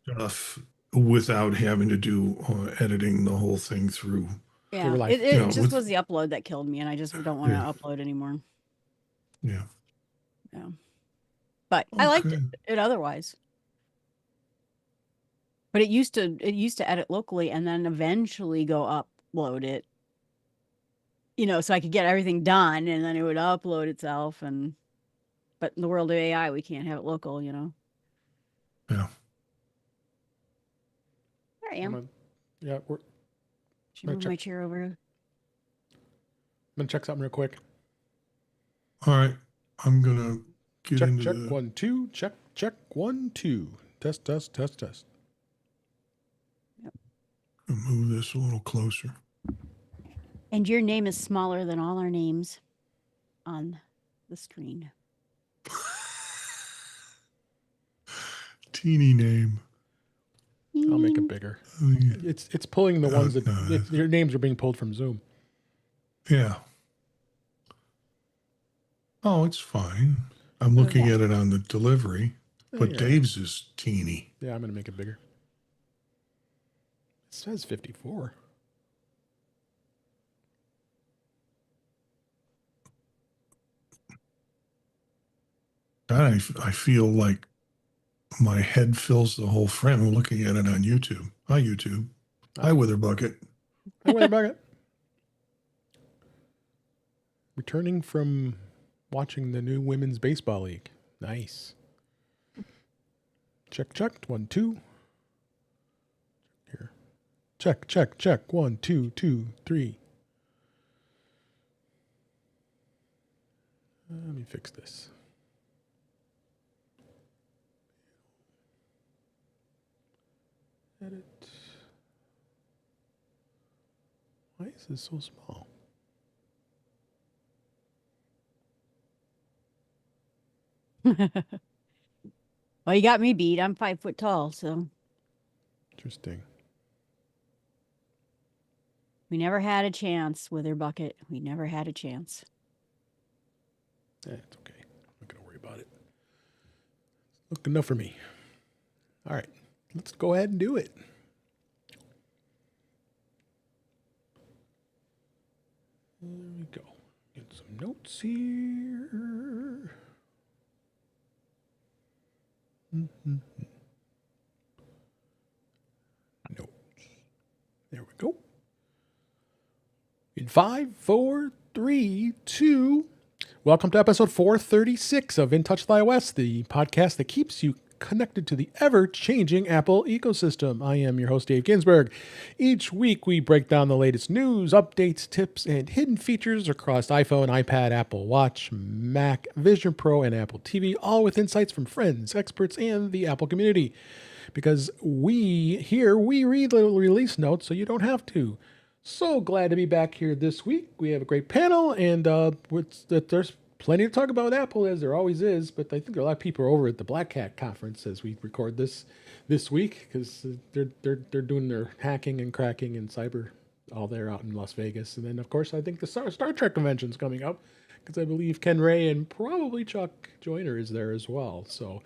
stuff without having to do editing the whole thing through. Yeah, Real it, life. You it know, just with was the upload that killed me, and I just don't want to yeah, upload anymore. yeah. Yeah, but I liked Okay. it otherwise. But it used to edit locally and then eventually go upload it, so I could get everything done and then it would upload itself. But in the world of AI, we can't have it local. Yeah. There I I'm am. gonna, yeah, we're Should gonna move check. my chair over. I'm gonna check something real quick. All right. I'm gonna get Check, into check, the 1, 2. Check, check, 1, 2. Test, test, test, test. move this a little closer. And your name is smaller than all our names on the screen. Teeny name. I'll make it bigger. Oh, yeah. It's pulling the ones that No, your names are being pulled from Zoom. yeah. Oh, it's fine. I'm Oh, looking yeah. at it on the delivery, but Yeah. Dave's is teeny. Yeah, I'm gonna make it bigger. It says 54. God, I feel like my head fills the whole frame. I'm looking at it on YouTube. Hi, YouTube. Hi, Wither Bucket. Hi, Weather Bucket. Returning from watching the new women's baseball league. Nice. Check, check. 1, 2. Here. Check, check, check. 1, 2, 2, 3. Let me fix this. Edit. Why is this so small? Well, you got me beat. I'm 5 foot tall, so Interesting. we never had a chance, Wither Bucket. We never had a chance. It's okay. I'm not going to worry about it. Look enough for me. All right. Let's go ahead and do it. There we go. Get some notes here. Notes. There we go. In 5, 4, 3, 2. Welcome to episode 436 of In Touch with iOS, the podcast that keeps you connected to the ever-changing Apple ecosystem. I am your host, Dave Ginsburg. Each week, we break down the latest news, updates, tips, and hidden features across iPhone, iPad, Apple Watch, Mac, Vision Pro, and Apple TV, all with insights from friends, experts, and the Apple community. Because we read the release notes so you don't have to. So glad to be back here this week. We have a great panel, and there's plenty to talk about with Apple, as there always is. But I think there are a lot of people over at the Black Hat conference as we record this week, because they're doing their hacking and cracking and cyber all there out in Las Vegas. And then, of course, I think the Star Trek convention's coming up, because I believe Ken Ray and probably Chuck Joyner is there as well. So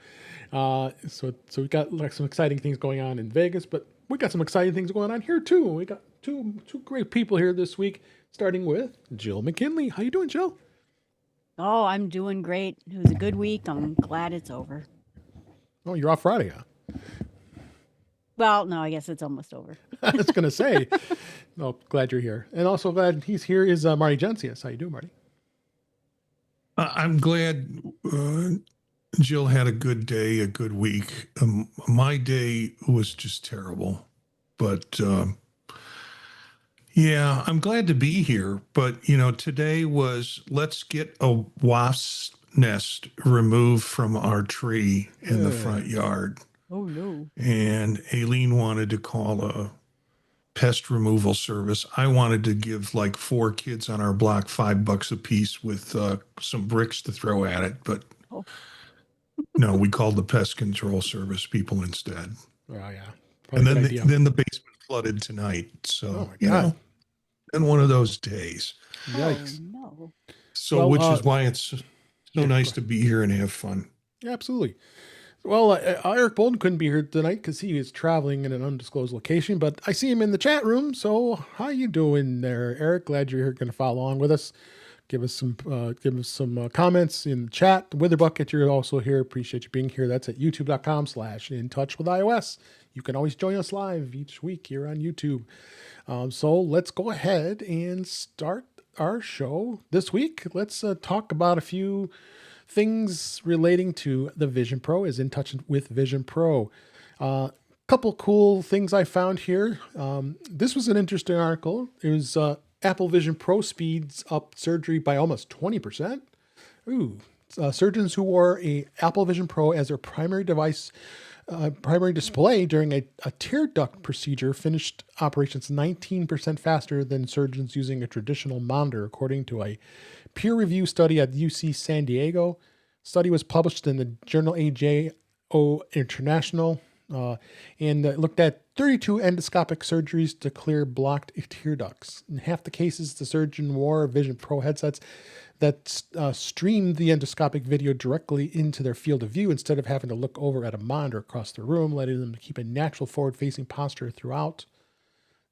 we got like some exciting things going on in Vegas, but we got some exciting things going on here too. We got two great people here this week, starting with Jill McKinley. How you doing, Jill? Oh, I'm doing great. It was a good week. I'm glad it's over. Oh, you're off Friday, huh? Well, no, I guess it's almost over. I was going to say. Oh, glad you're here. And also glad he's here is Marty Gencius. How you doing, Marty? I'm glad Jill had a good day, a good week. My day was just terrible, but yeah, I'm glad to be here. But today was let's get a wasp's nest removed from our tree in the front yard. Oh, no. And Aileen wanted to call a pest removal service. I wanted to give like 4 kids on our block $5 a piece with some bricks to throw at it, but no, we called the pest control service people instead. Oh yeah, and then the basement flooded tonight. So and one of those days. Yikes! Oh, no. So which is why it's so nice to be here and have fun. Yeah, absolutely. Well, Eric Bolden couldn't be here tonight because he is traveling in an undisclosed location, but I see him in the chat room. So how you doing there, Eric? Glad you're here, going to follow along with us. Give us some comments in the chat. Witherbucket, you're also here. Appreciate you being here. That's at youtube.com/intouchwithios. You can always join us live each week here on YouTube. So let's go ahead and start our show this week. Let's talk about a few things relating to the Vision Pro, as In Touch with Vision Pro. Couple cool things I found here. This was an interesting article. It was Apple Vision Pro speeds up surgery by almost 20%. Ooh. Surgeons who wore a Apple Vision Pro as their primary display during a tear duct procedure finished operations 19% faster than surgeons using a traditional monitor, according to a peer review study at UC San Diego. Study was published in the journal AJO International and looked at 32 endoscopic surgeries to clear blocked tear ducts. In half the cases, the surgeon wore Vision Pro headsets that streamed the endoscopic video directly into their field of view instead of having to look over at a monitor across the room, letting them keep a natural forward-facing posture throughout.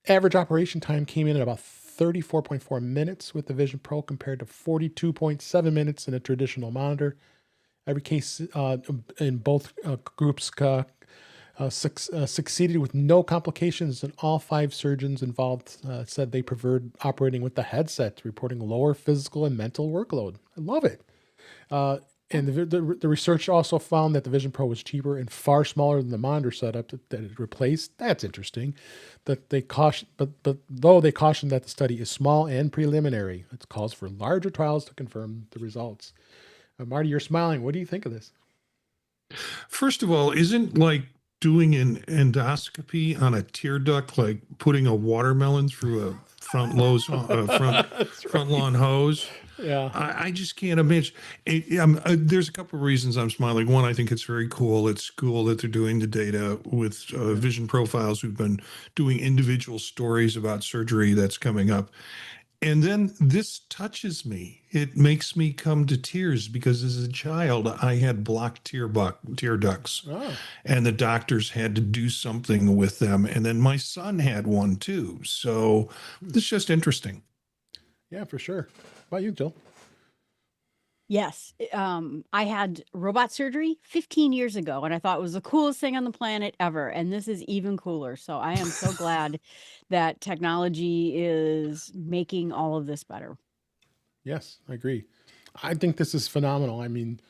Average operation time came in at about 34.4 minutes with the Vision Pro compared to 42.7 minutes in a traditional monitor. Every case in both groups succeeded with no complications, and all 5 surgeons involved said they preferred operating with the headset, reporting lower physical and mental workload. I love it. And the research also found that the Vision Pro was cheaper and far smaller than the monitor setup that it replaced. That's interesting. That they caution, but though they cautioned that the study is small and preliminary, it calls for larger trials to confirm the results. Marty, you're smiling. What do you think of this? First of all, isn't like doing an endoscopy on a tear duct like putting a watermelon through a front lawn hose? Yeah. I just can't imagine. There's a couple of reasons I'm smiling. One, I think it's very cool. It's cool that they're doing the data with Vision Profiles who've been doing individual stories about surgery that's coming up. And then this touches me. It makes me come to tears because as a child, I had blocked tear ducts, and the doctors had to do something with them. And then my son had one too. So this is just interesting. Yeah, for sure. How about you, Jill? Yes. I had robot surgery 15 years ago, and I thought it was the coolest thing on the planet ever. And this is even cooler. So I am so glad that technology is making all of this better. Yes, I agree. I think this is phenomenal. I mean,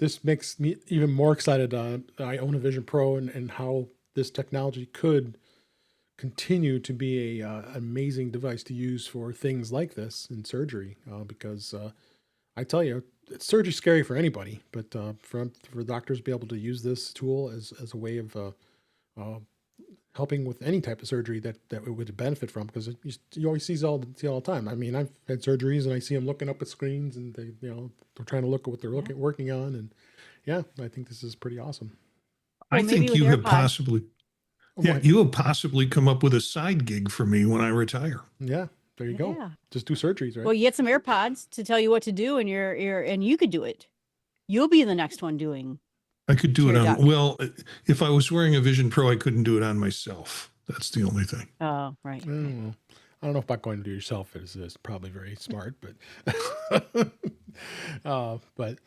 this makes me even more excited. I own a Vision Pro and how this technology could continue to be a amazing device to use for things like this in surgery. Because I tell you, surgery's scary for anybody, but for doctors to be able to use this tool as a way of helping with any type of surgery that it would benefit from, because you always see all the time. I mean, I've had surgeries and I see them looking up at screens and they're trying to look at what they're working on, and yeah, I think this is pretty awesome. Well, I think you have possibly, Oh, you have possibly come up with a side gig for me when I retire. Yeah. There you go. Yeah. Just do surgeries, right? Well, you get some AirPods to tell you what to do, and and you could do it. You'll be the next one doing. I could do it tear on, duct. well, if I was wearing a Vision Pro, I couldn't do it on myself. That's the only thing. Oh, right. I don't know about going to do yourself is probably very smart, but but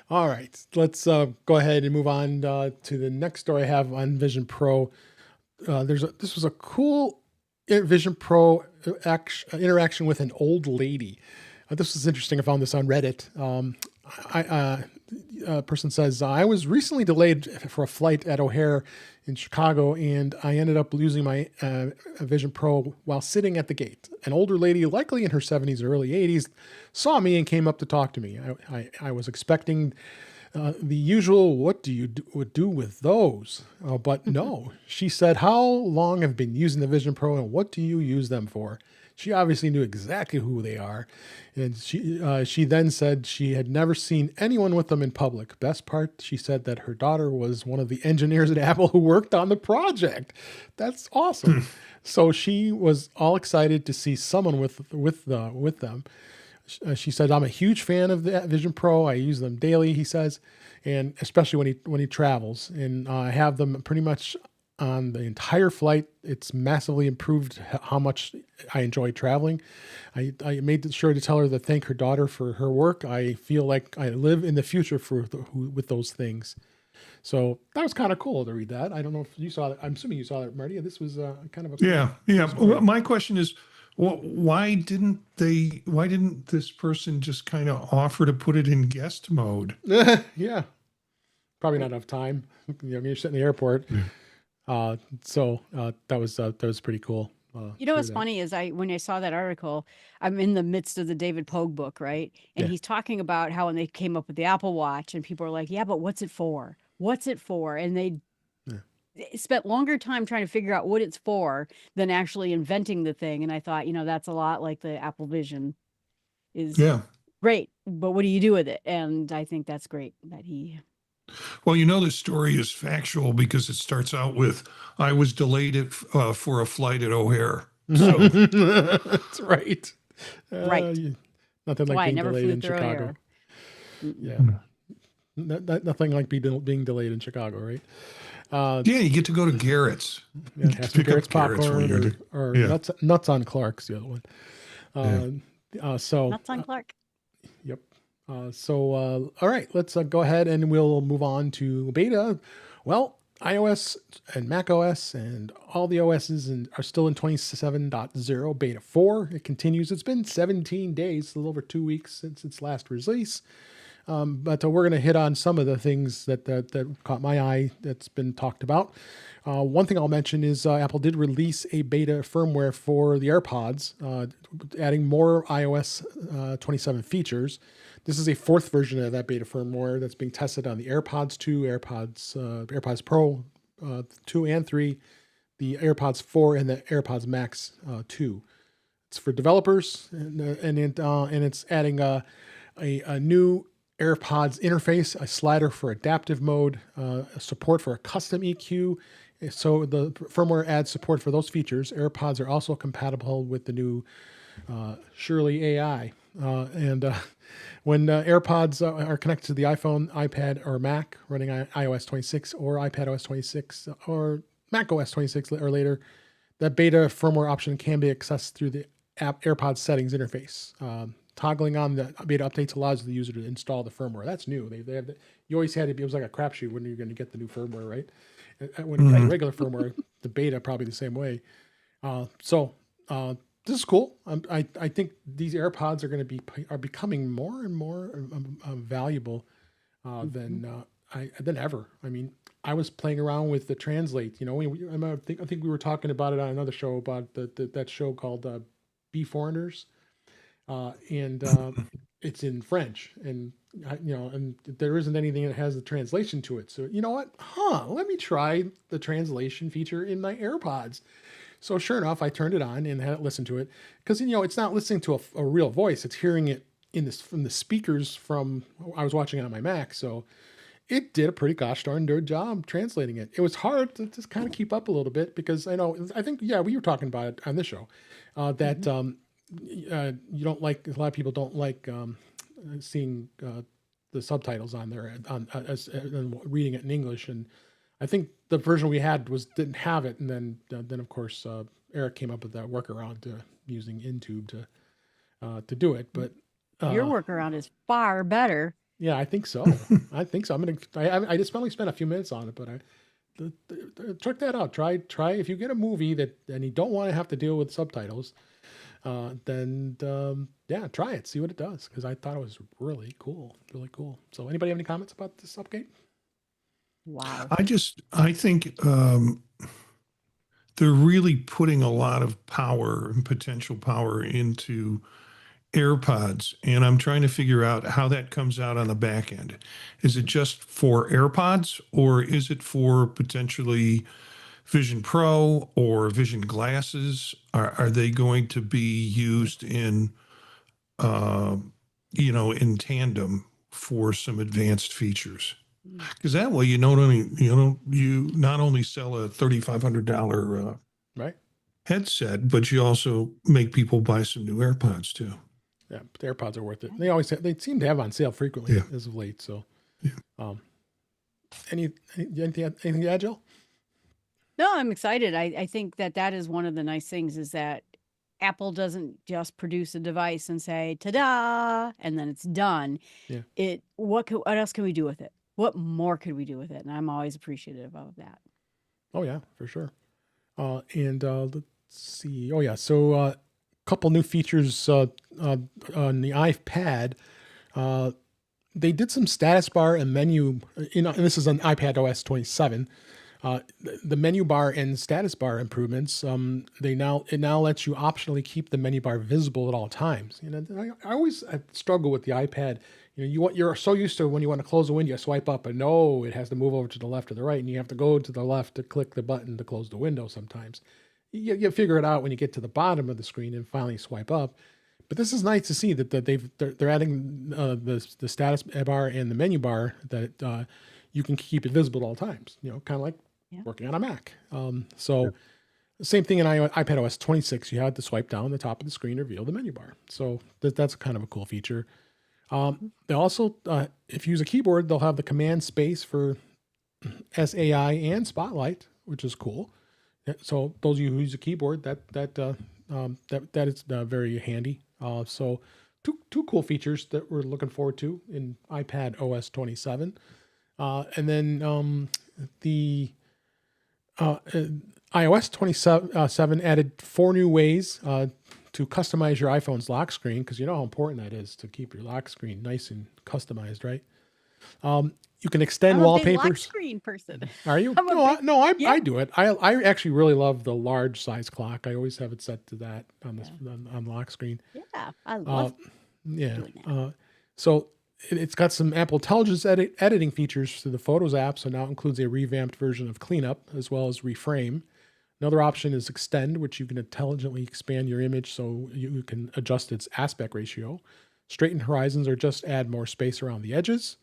all right, let's go ahead and move on to the next story I have on Vision Pro. This was a cool Vision Pro interaction with an old lady. This was interesting. I found this on Reddit. A person says, I was recently delayed for a flight at O'Hare in Chicago, and I ended up losing my Vision Pro while sitting at the gate. An older lady, likely in her 70s or early 80s, saw me and came up to talk to me. I was expecting the usual, what do you do with those? But no, she said, how long have you been using the Vision Pro and what do you use them for? She obviously knew exactly who they are. And she then said she had never seen anyone with them in public. Best part, she said that her daughter was one of the engineers at Apple who worked on the project. That's awesome. So she was all excited to see someone with them. She said, I'm a huge fan of the Vision Pro. I use them daily, he says, and especially when he travels. And I have them pretty much on the entire flight. It's massively improved how much I enjoy traveling. I made sure to tell her to thank her daughter for her work. I feel like I live in the future with those things. So that was kind of cool to read that. I don't know if you saw that. I'm assuming you saw that, Marty. This was kind of a cool, Yeah. Well, my question is, well, why didn't this person just kind of offer to put it in guest mode? Yeah, probably not enough time. You're sitting in the airport. So that was pretty cool. What's funny is when I saw that article, I'm in the midst of the David Pogue book, right? And he's talking about how when they came up with the Apple Watch and people are like, yeah, but what's it for? What's it for? And they spent longer time trying to figure out what it's for than actually inventing the thing. And I thought, that's a lot like the Apple Vision is great, but what do you do with it? And I think that's great that he... Well, this story is factual because it starts out with, I was delayed for a flight at O'Hare. So. That's right. Right. Nothing like being delayed in Chicago. Yeah. Nothing like being delayed in Chicago, right? Yeah, you get to go to Garrett's. Yeah, have some Garrett's popcorn or nuts on Clark's, the other one. So nuts on Clark. Yep. All right, let's go ahead and we'll move on to beta. Well, iOS and macOS and all the OSs are still in 27.0 beta 4. It continues. It's been 17 days, a little over 2 weeks since its last release. But we're going to hit on some of the things that caught my eye that's been talked about. One thing I'll mention is Apple did release a beta firmware for the AirPods, adding more iOS 27 features. This is a fourth version of that beta firmware that's being tested on the AirPods 2, AirPods Pro 2 and 3, the AirPods 4, and the AirPods Max 2. It's for developers, and it's adding a new AirPods interface, a slider for adaptive mode, support for a custom EQ. So the firmware adds support for those features. AirPods are also compatible with the new Shirley AI. When AirPods are connected to the iPhone, iPad, or Mac running iOS 26 or iPadOS 26 or macOS 26 or later, that beta firmware option can be accessed through the AirPods settings interface. Toggling on the beta updates allows the user to install the firmware. That's new. They have you always had to be, it was like a crapshoot when you're going to get the new firmware, right? When you had regular firmware, the beta probably the same way. This is cool. I think these AirPods are becoming more and more valuable than ever. I mean, I was playing around with the Translate. I think we were talking about it on another show about that show called Be Foreigners. It's in French, and there isn't anything that has the translation to it. So you know what? Let me try the translation feature in my AirPods. So sure enough, I turned it on and had it listen to it because it's not listening to a real voice; it's hearing it from the speakers I was watching it on my Mac. So it did a pretty gosh darn good job translating it. It was hard to just kind of keep up a little bit because I think we were talking about it on this show that. You don't like, a lot of people don't like seeing the subtitles on there and reading it in English. And I think the version we had didn't have it. And then of course, Eric came up with that workaround using Intube to do it. But your workaround is far better. Yeah, I think so. I just only spent a few minutes on it, but check that out. Try if you get a movie and you don't want to have to deal with subtitles. Then try it, see what it does, because I thought it was really cool. So anybody have any comments about this update? Wow. I think they're really putting a lot of power and potential power into AirPods, and I'm trying to figure out how that comes out on the back end. Is it just for AirPods, or is it for potentially Vision Pro or Vision glasses? Are they going to be used in tandem for some advanced features? Because that way, you not only sell a $3,500 right headset, but you also make people buy some new AirPods too. Yeah, but the AirPods are worth it. They seem to have on sale frequently Yeah. as of late. So, Yeah. anything to add, Jill? No, I'm excited. I think that is one of the nice things is that Apple doesn't just produce a device and say "ta-da" and then it's done. Yeah. What else can we do with it? What more could we do with it? And I'm always appreciative of that. Oh yeah, for sure. Let's see. Oh yeah, so a couple new features on the iPad. They did some status bar and menu. And this is on iPad OS 27. The menu bar and status bar improvements. It now lets you optionally keep the menu bar visible at all times. I always struggle with the iPad. You're so used to when you want to close a window, you swipe up, and no, it has to move over to the left or the right, and you have to go to the left to click the button to close the window. Sometimes you figure it out when you get to the bottom of the screen and finally swipe up. But this is nice to see that they're adding the status bar and the menu bar that you can keep it visible at all times. Kind of like working on a Mac. Same thing in iPad OS 26. You had to swipe down the top of the screen to reveal the menu bar. So that's kind of a cool feature. They also, if you use a keyboard, they'll have the command space for SAI and Spotlight, which is cool. So those of you who use a keyboard, that is very handy. So two cool features that we're looking forward to in iPad OS 27. And then the iOS 27 added 4 new ways to customize your iPhone's lock screen, because you know how important that is to keep your lock screen nice and customized, right? You can extend I'm a big wallpapers. lock screen person. Are you? I do it. I actually really love the large size clock. I always have it set to that on lock screen. Yeah, I love doing that. So it's got some Apple Intelligence editing features to the Photos app. So now it includes a revamped version of Cleanup as well as Reframe. Another option is Extend, which you can intelligently expand your image so you can adjust its aspect ratio. Straighten horizons or just add more space around the edges.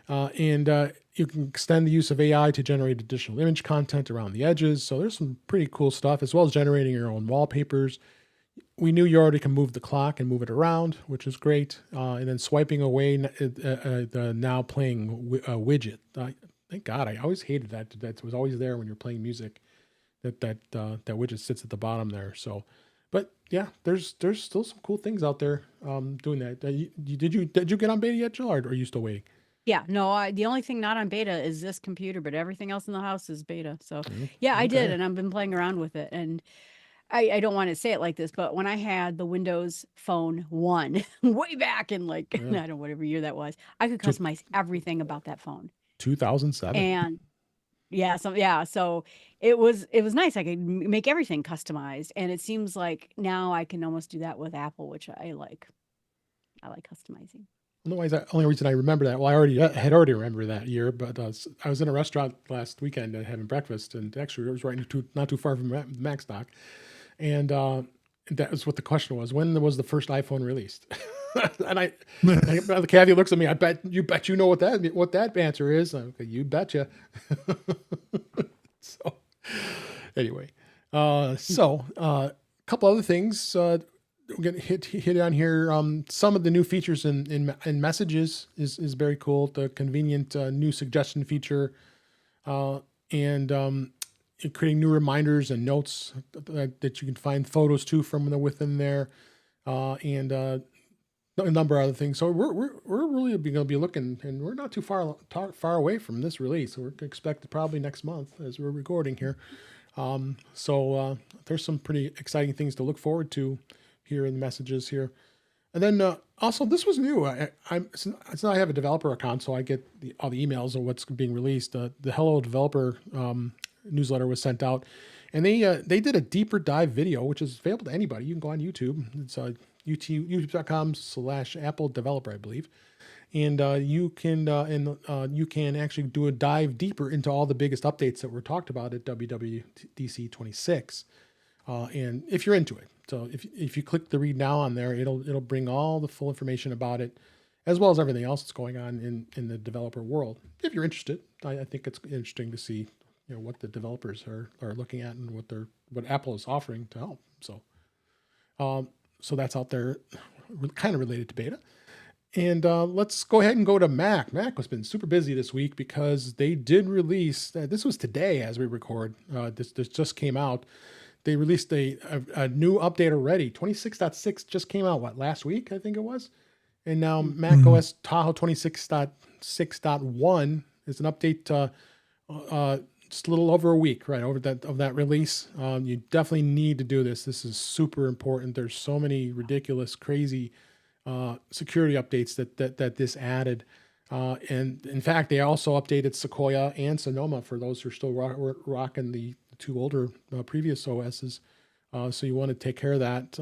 And you can extend the use of AI to generate additional image content around the edges. So there's some pretty cool stuff, as well as generating your own wallpapers. We knew you already can move the clock and move it around, which is great. And then swiping away the now playing widget. Thank God, I always hated that. That was always there when you're playing music. That widget sits at the bottom there. So, but yeah, there's still some cool things out there doing that. Did you get on beta yet, Jill, or are you still waiting? Yeah, no, the only thing not on beta is this computer, but everything else in the house is beta. So yeah, I did, and I've been playing around with it. And I don't want to say it like this, but when I had the Windows Phone 1 way back in I don't know, whatever year that was, I could customize everything about that phone. 2007. And so it was nice. I could make everything customized, and it seems like now I can almost do that with Apple, which I like. I like customizing. Only reason I remember that, well, I had already remembered that year, but I was in a restaurant last weekend having breakfast, and actually it was not too far from Macstock, and that was what the question was: when was the first iPhone released? And the Kathy looks at me. I bet you know what that answer is. Okay, you betcha. So anyway, a couple other things. We're gonna hit on here. Some of the new features in Messages is very cool. The convenient new suggestion feature, and creating new reminders and notes that you can find photos too from within there, and a number of other things. So we're really going to be looking, and we're not too far away from this release. So we're expected probably next month as we're recording here. So there's some pretty exciting things to look forward to here in the Messages here. And then also, this was new. Since I have a developer account, so I get all the emails of what's being released. The Hello Developer newsletter was sent out, and they did a deeper dive video, which is available to anybody. You can go on YouTube. It's youtube.com/Apple Developer, I believe, and you can actually do a dive deeper into all the biggest updates that were talked about at WWDC 26, and if you're into it. So if you click the read now on there, it'll bring all the full information about it, as well as everything else that's going on in the developer world. If you're interested, I think it's interesting to see what the developers are looking at and what Apple is offering to help. So so that's out there. kind of related to beta. And let's go ahead and go to Mac. Mac has been super busy this week because they did release, this was today as we record, this just came out. They released a new update already. 26.6 just came out, last week, I think it was. And now Mac OS Tahoe 26.6.1 is an update just a little over a week, right, of that release. You definitely need to do this. This is super important. There's so many ridiculous, crazy security updates that this added. And in fact, they also updated Sequoia and Sonoma for those who are still rocking the two older previous OSs. So you want to take care of that.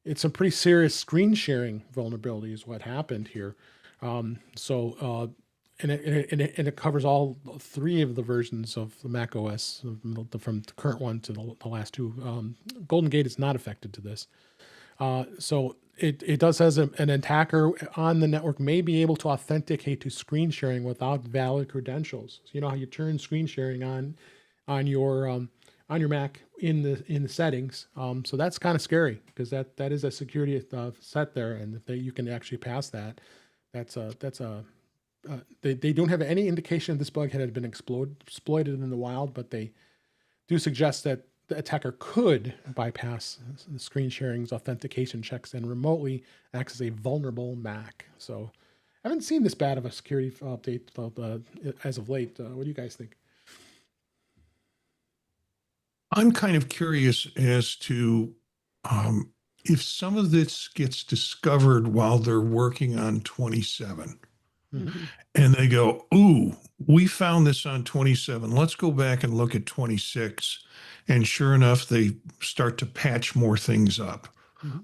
It's a pretty serious screen sharing vulnerability is what happened here. And it covers all three of the versions of the Mac OS, from the current one to the last two. Golden Gate is not affected to this. So it does says an attacker on the network may be able to authenticate to screen sharing without valid credentials. So you know how you turn screen sharing on your Mac in the settings. So that's kind of scary because that is a security set there, and if you can actually pass that, they don't have any indication this bug had been exploited in the wild, but they do suggest that the attacker could bypass the screen sharing's authentication checks and remotely access a vulnerable Mac. So I haven't seen this bad of a security update as of late. What do you guys think? I'm kind of curious as to if some of this gets discovered while they're working on 27. And they go, ooh, we found this on 27. Let's go back and look at 26. And sure enough, they start to patch more things up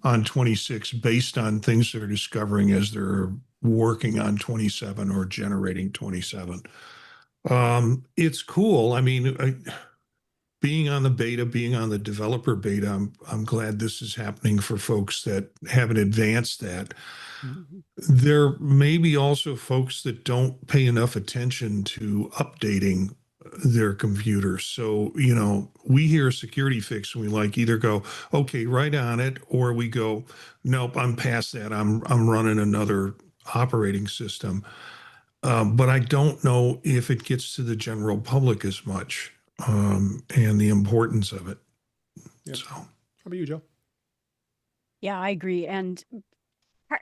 on 26 based on things they're discovering as they're working on 27 or generating 27. It's cool. I mean, being on the beta, being on the developer beta, I'm glad this is happening for folks that haven't advanced that. There may be also folks that don't pay enough attention to updating their computers. So, we hear a security fix and we either go, okay, right on it, or we go, nope, I'm past that. I'm running another operating system. But I don't know if it gets to the general public as much, and the importance of it. Yep. So, how about you, Joe? Yeah, I agree. And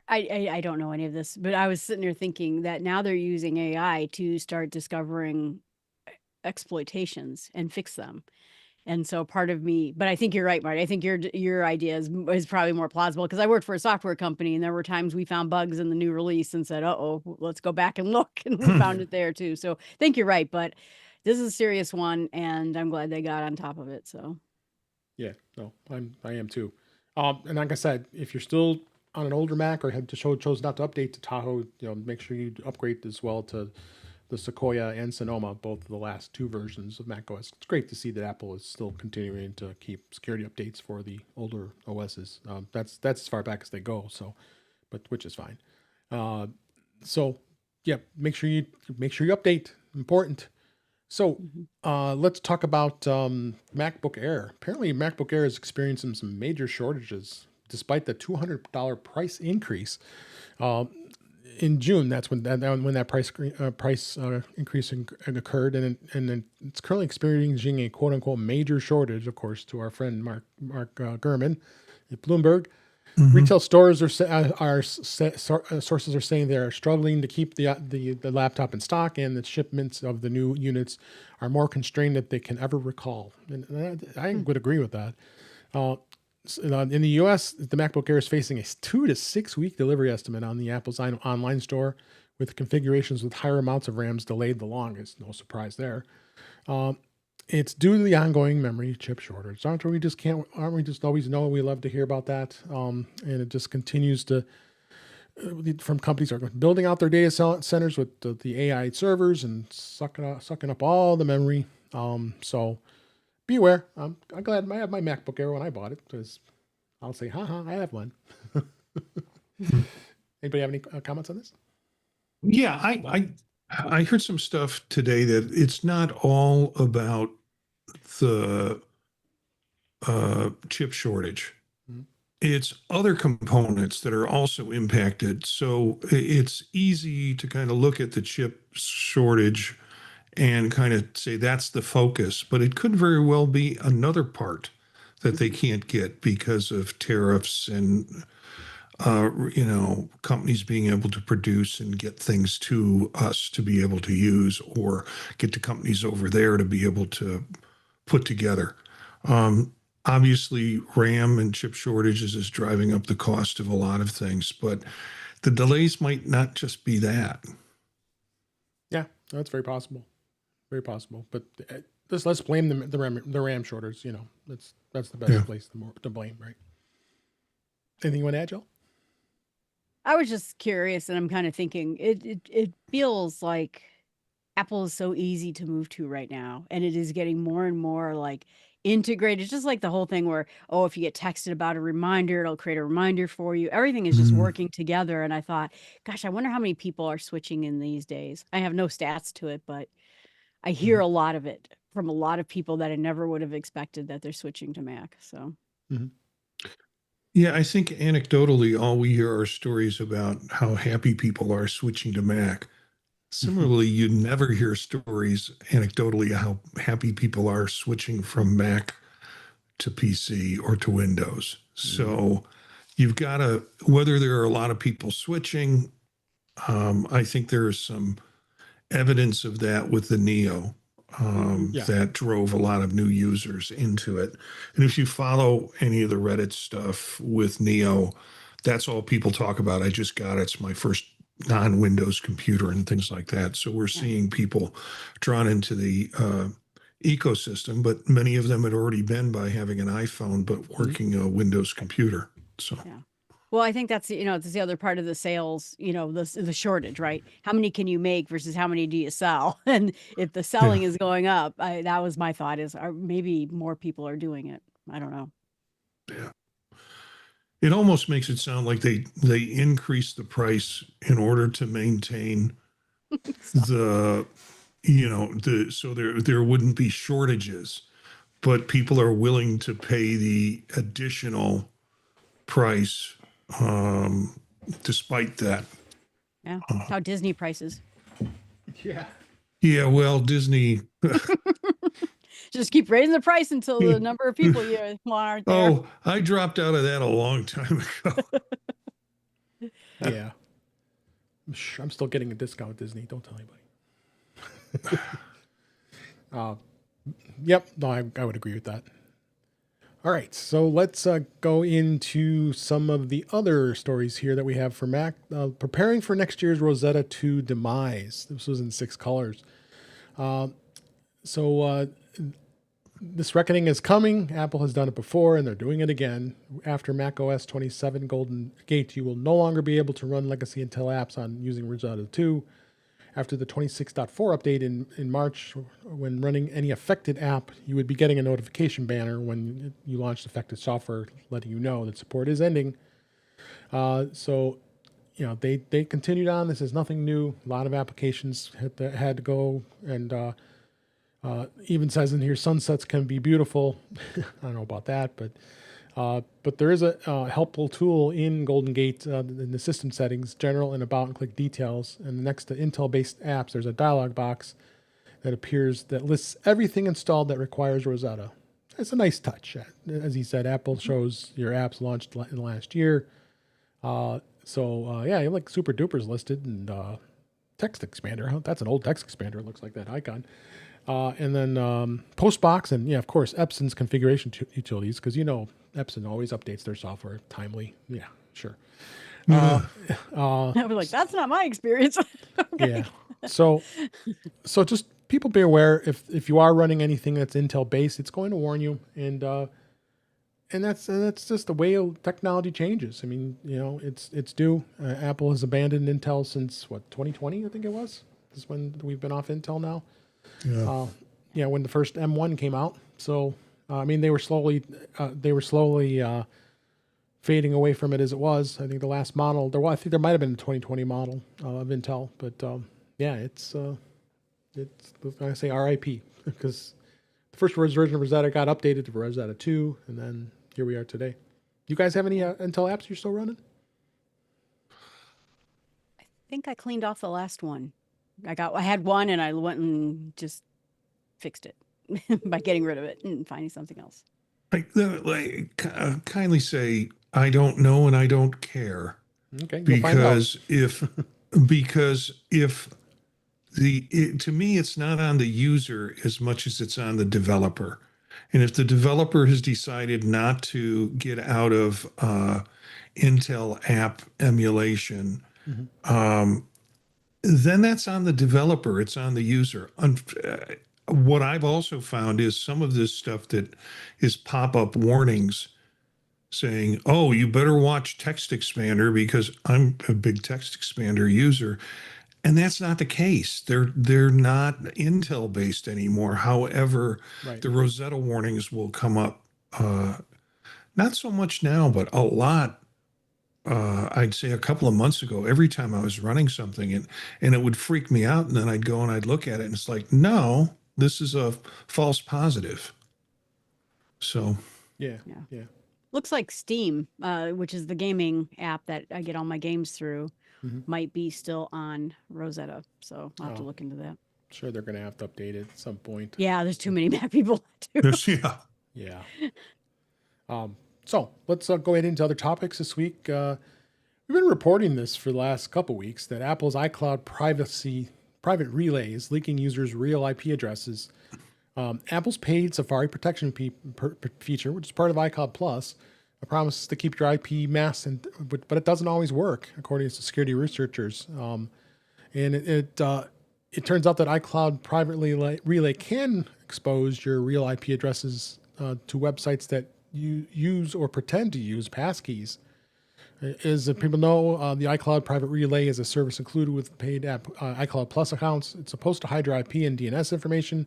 I don't know any of this, but I was sitting there thinking that now they're using AI to start discovering exploitations and fix them. And so part of me, but I think you're right, Marty. I think your idea is probably more plausible because I worked for a software company and there were times we found bugs in the new release and said, uh-oh, let's go back and look. And we found it there too. So I think you're right, but this is a serious one and I'm glad they got on top of it. So yeah, no, I am too. And like I said, if you're still on an older Mac or chose not to update to Tahoe, make sure you upgrade as well to the Sequoia and Sonoma, both of the last two versions of macOS. It's great to see that Apple is still continuing to keep security updates for the older OSs. That's as far back as they go. So, which is fine. So yeah, make sure you update. Important. So let's talk about MacBook Air. Apparently, MacBook Air is experiencing some major shortages despite the $200 price increase. In June, that's when that price increase occurred, and it's currently experiencing a quote unquote major shortage. Of course, to our friend Mark Gurman at Bloomberg, retail stores sources are saying they are struggling to keep the laptop in stock, and the shipments of the new units are more constrained than they can ever recall. And I would agree with that. In the U.S., the MacBook Air is facing a 2 to 6 week delivery estimate on the Apple's online store, with configurations with higher amounts of RAMs delayed the longest. No surprise there. It's due to the ongoing memory chip shortage. Aren't we just always know? We love to hear about that, and it just continues to. From companies are building out their data centers with the AI servers and sucking up all the memory. So. Beware. I'm glad I have my MacBook Air when I bought it because I'll say, haha, I have one. Anybody have any comments on this? Yeah, I heard some stuff today that it's not all about the chip shortage. it's other components that are also impacted. So it's easy to kind of look at the chip shortage and kind of say that's the focus, but it could very well be another part that they can't get because of tariffs and companies being able to produce and get things to us to be able to use, or get to companies over there to be able to put together. Obviously, RAM and chip shortages is driving up the cost of a lot of things, but the delays might not just be that. Yeah, that's very possible. Very possible. But let's blame the RAM shorters. That's the best Yeah. place to blame, right? Anything you want to add, Jill? I was just curious, and I'm kind of thinking it feels like Apple is so easy to move to right now, and it is getting more and more like integrated. Just like the whole thing where, oh, if you get texted about a reminder, it'll create a reminder for you. Everything is just working together. And I thought, gosh, I wonder how many people are switching in these days. I have no stats to it, but I hear a lot of it from a lot of people that I never would have expected that they're switching to Mac. So Yeah, I think anecdotally, all we hear are stories about how happy people are switching to Mac. Similarly, you never hear stories anecdotally how happy people are switching from Mac to PC or to Windows. So you've got to, whether there are a lot of people switching, I think there is some evidence of that with the Neo that drove a lot of new users into it. And if you follow any of the Reddit stuff with Neo, that's all people talk about. I just got it. It's my first non-Windows computer and things like that. So we're seeing people drawn into the ecosystem, but many of them had already been by having an iPhone, but working a Windows computer. So yeah. Well, I think that's it's the other part of the sales, the shortage, right? How many can you make versus how many do you sell? And if the selling is going up, that was my thought is maybe more people are doing it. I don't know. yeah. It almost makes it sound like they increase the price in order to maintain the so there wouldn't be shortages, but people are willing to pay the additional price despite that. Yeah, that's how Disney prices. Yeah. Yeah, well, Disney. Just keep raising the price until the number of people you want aren't there. Oh, I dropped out of that a long time ago. Yeah. I'm still getting a discount at Disney. Don't tell anybody. Yep. No, I would agree with that. All right. So let's go into some of the other stories here that we have for Mac. Preparing for next year's Rosetta 2 demise. This was in 6 colors. This reckoning is coming. Apple has done it before, and they're doing it again. After macOS 27 Golden Gate, you will no longer be able to run legacy Intel apps on using Rosetta 2. After the 26.4 update in March, when running any affected app, you would be getting a notification banner when you launched affected software, letting you know that support is ending. They continued on. This is nothing new. A lot of applications had to go, and even says in here, sunsets can be beautiful. I don't know about that, but there is a helpful tool in Golden Gate in the system settings, general and about and click details. And next to Intel-based apps, there's a dialog box that appears that lists everything installed that requires Rosetta. It's a nice touch. As he said, Apple shows your apps launched in the last year. You have like Super Duper's listed and text expander. That's an old text expander. It looks like that icon. And then Postbox and, of course, Epson's configuration utilities, because, Epson always updates their software timely. Yeah, sure. I was like, that's not my experience. Yeah. So just people be aware if you are running anything that's Intel based, it's going to warn you. And that's just the way technology changes. I mean, it's due. Apple has abandoned Intel since 2020, I think it was. This is when we've been off Intel now. Yeah. When the first M1 came out. So, they were slowly fading away from it as it was. I think the last model, I think there might have been a 2020 model of Intel, but it's I say RIP because the first version of Rosetta got updated to Rosetta 2, and then here we are today. You guys have any Intel apps you're still running? I think I cleaned off the last one. I had one and I went and just fixed it by getting rid of it and finding something else. Kindly say, I don't know and I don't care. Okay, you'll find out. Because if to me, it's not on the user as much as it's on the developer. And if the developer has decided not to get out of Intel app emulation, then that's on the developer. It's on the user. What I've also found is some of this stuff that is pop-up warnings saying, oh, you better watch Text Expander because I'm a big Text Expander user. And that's not the case. They're not Intel based anymore. However, Right. the Rosetta warnings will come up, not so much now, but a lot. I'd say a couple of months ago, every time I was running something and it would freak me out. And then I'd go and I'd look at it and it's like, no, this is a false positive. So, Yeah. Looks like Steam, which is the gaming app that I get all my games through, might be still on Rosetta. So I'll have to look into that. Sure, they're going to have to update it at some point. Yeah, there's too many Mac people too. Yeah. So let's go ahead into other topics this week. We've been reporting this for the last couple weeks that Apple's iCloud private relay is leaking users' real IP addresses. Apple's paid Safari protection feature, which is part of iCloud Plus, promises to keep your IP masked, but it doesn't always work, according to security researchers. And it turns out that iCloud private relay can expose your real IP addresses to websites that you use or pretend to use passkeys. As people know, the iCloud private relay is a service included with paid app iCloud Plus accounts. It's supposed to hide your IP and DNS information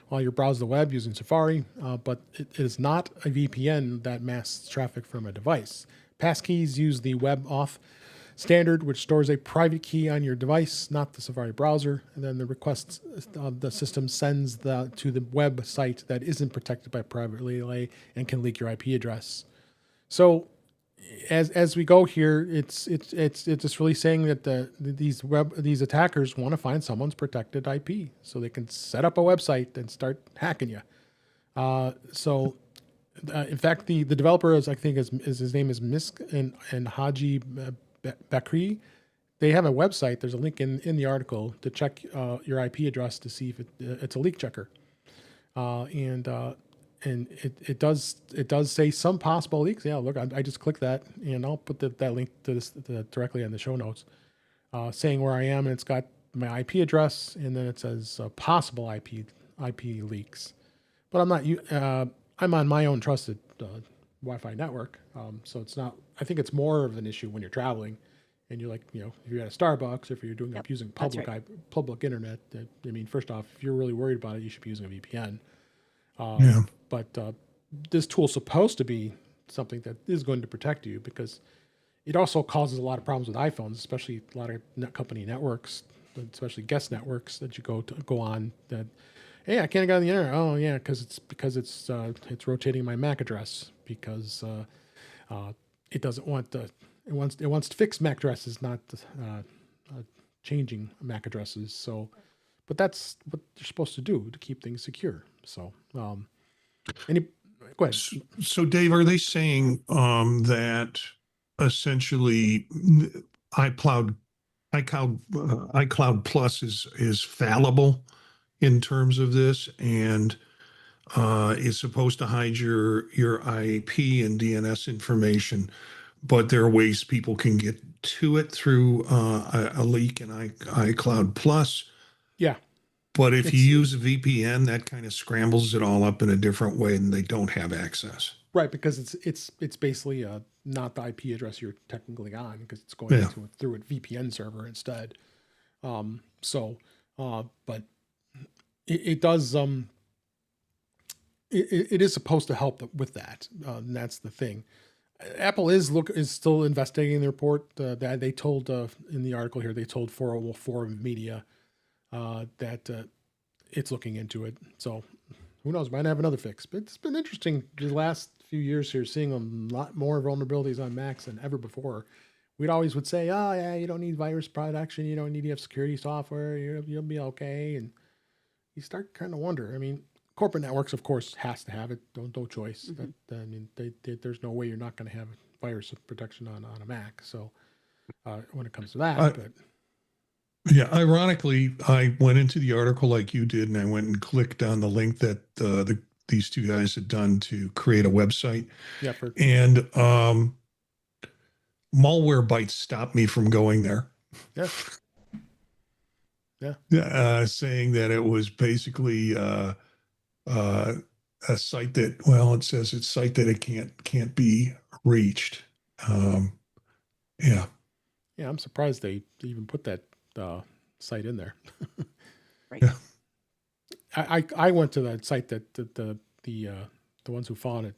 while you browse the web using Safari, but it is not a VPN that masks traffic from a device. Passkeys use the WebAuth standard, which stores a private key on your device, not the Safari browser, and then the request the system sends to the website that isn't protected by private relay and can leak your IP address. So, as we go here, it's just really saying that these attackers want to find someone's protected IP so they can set up a website and start hacking you. In fact, the developer is his name is Misk and Haji Bakri. They have a website. There's a link in the article to check your IP address to see if it's a leak checker, and it does say some possible leaks. Yeah, look, I just clicked that, and I'll put that link to this directly in the show notes, saying where I am, and it's got my IP address, and then it says possible IP leaks. But I'm not. I'm on my own trusted Wi-Fi network, so it's not. I think it's more of an issue when you're traveling, and you're like, if you're at a Starbucks, or if you're doing using public internet. I mean, first off, if you're really worried about it, you should be using a VPN. But this tool's supposed to be something that is going to protect you, because it also causes a lot of problems with iPhones, especially a lot of company networks, especially guest networks that you go on. That, hey, I can't get on the internet. Oh yeah, because it's rotating my MAC address because it doesn't want it wants to fix MAC addresses, not changing MAC addresses. So, but that's what you're supposed to do to keep things secure. So, go ahead. So, Dave, are they saying that essentially iCloud Plus is fallible in terms of this, and is supposed to hide your IP and DNS information, but there are ways people can get to it through a leak in iCloud Plus? Yeah. But if you use a VPN, that kind of scrambles it all up in a different way, and they don't have access. Right, because it's basically not the IP address you're technically on, because it's going through a VPN server instead. But it does. It is supposed to help with that, and that's the thing. Apple is still investigating the report that they told in the article here. They told 404 Media that it's looking into it. So who knows? Might have another fix. But it's been interesting the last few years here, seeing a lot more vulnerabilities on Macs than ever before. We'd always would say, oh yeah, you don't need virus protection, you don't need to have security software, you'll be okay. And you start kind of wonder. I mean, corporate networks, of course, has to have it. No choice. There's no way you're not going to have virus protection on a Mac. So when it comes to that, but yeah, ironically, I went into the article like you did, and I went and clicked on the link that these two guys had done to create a website. yeah, And Malwarebytes stopped me from going there. Yeah. Saying that it was basically a site that, well, it says it's a site that it can't be reached. Yeah. Yeah, I'm surprised they even put that site in there. Right. Yeah. I went to that site that the ones who found it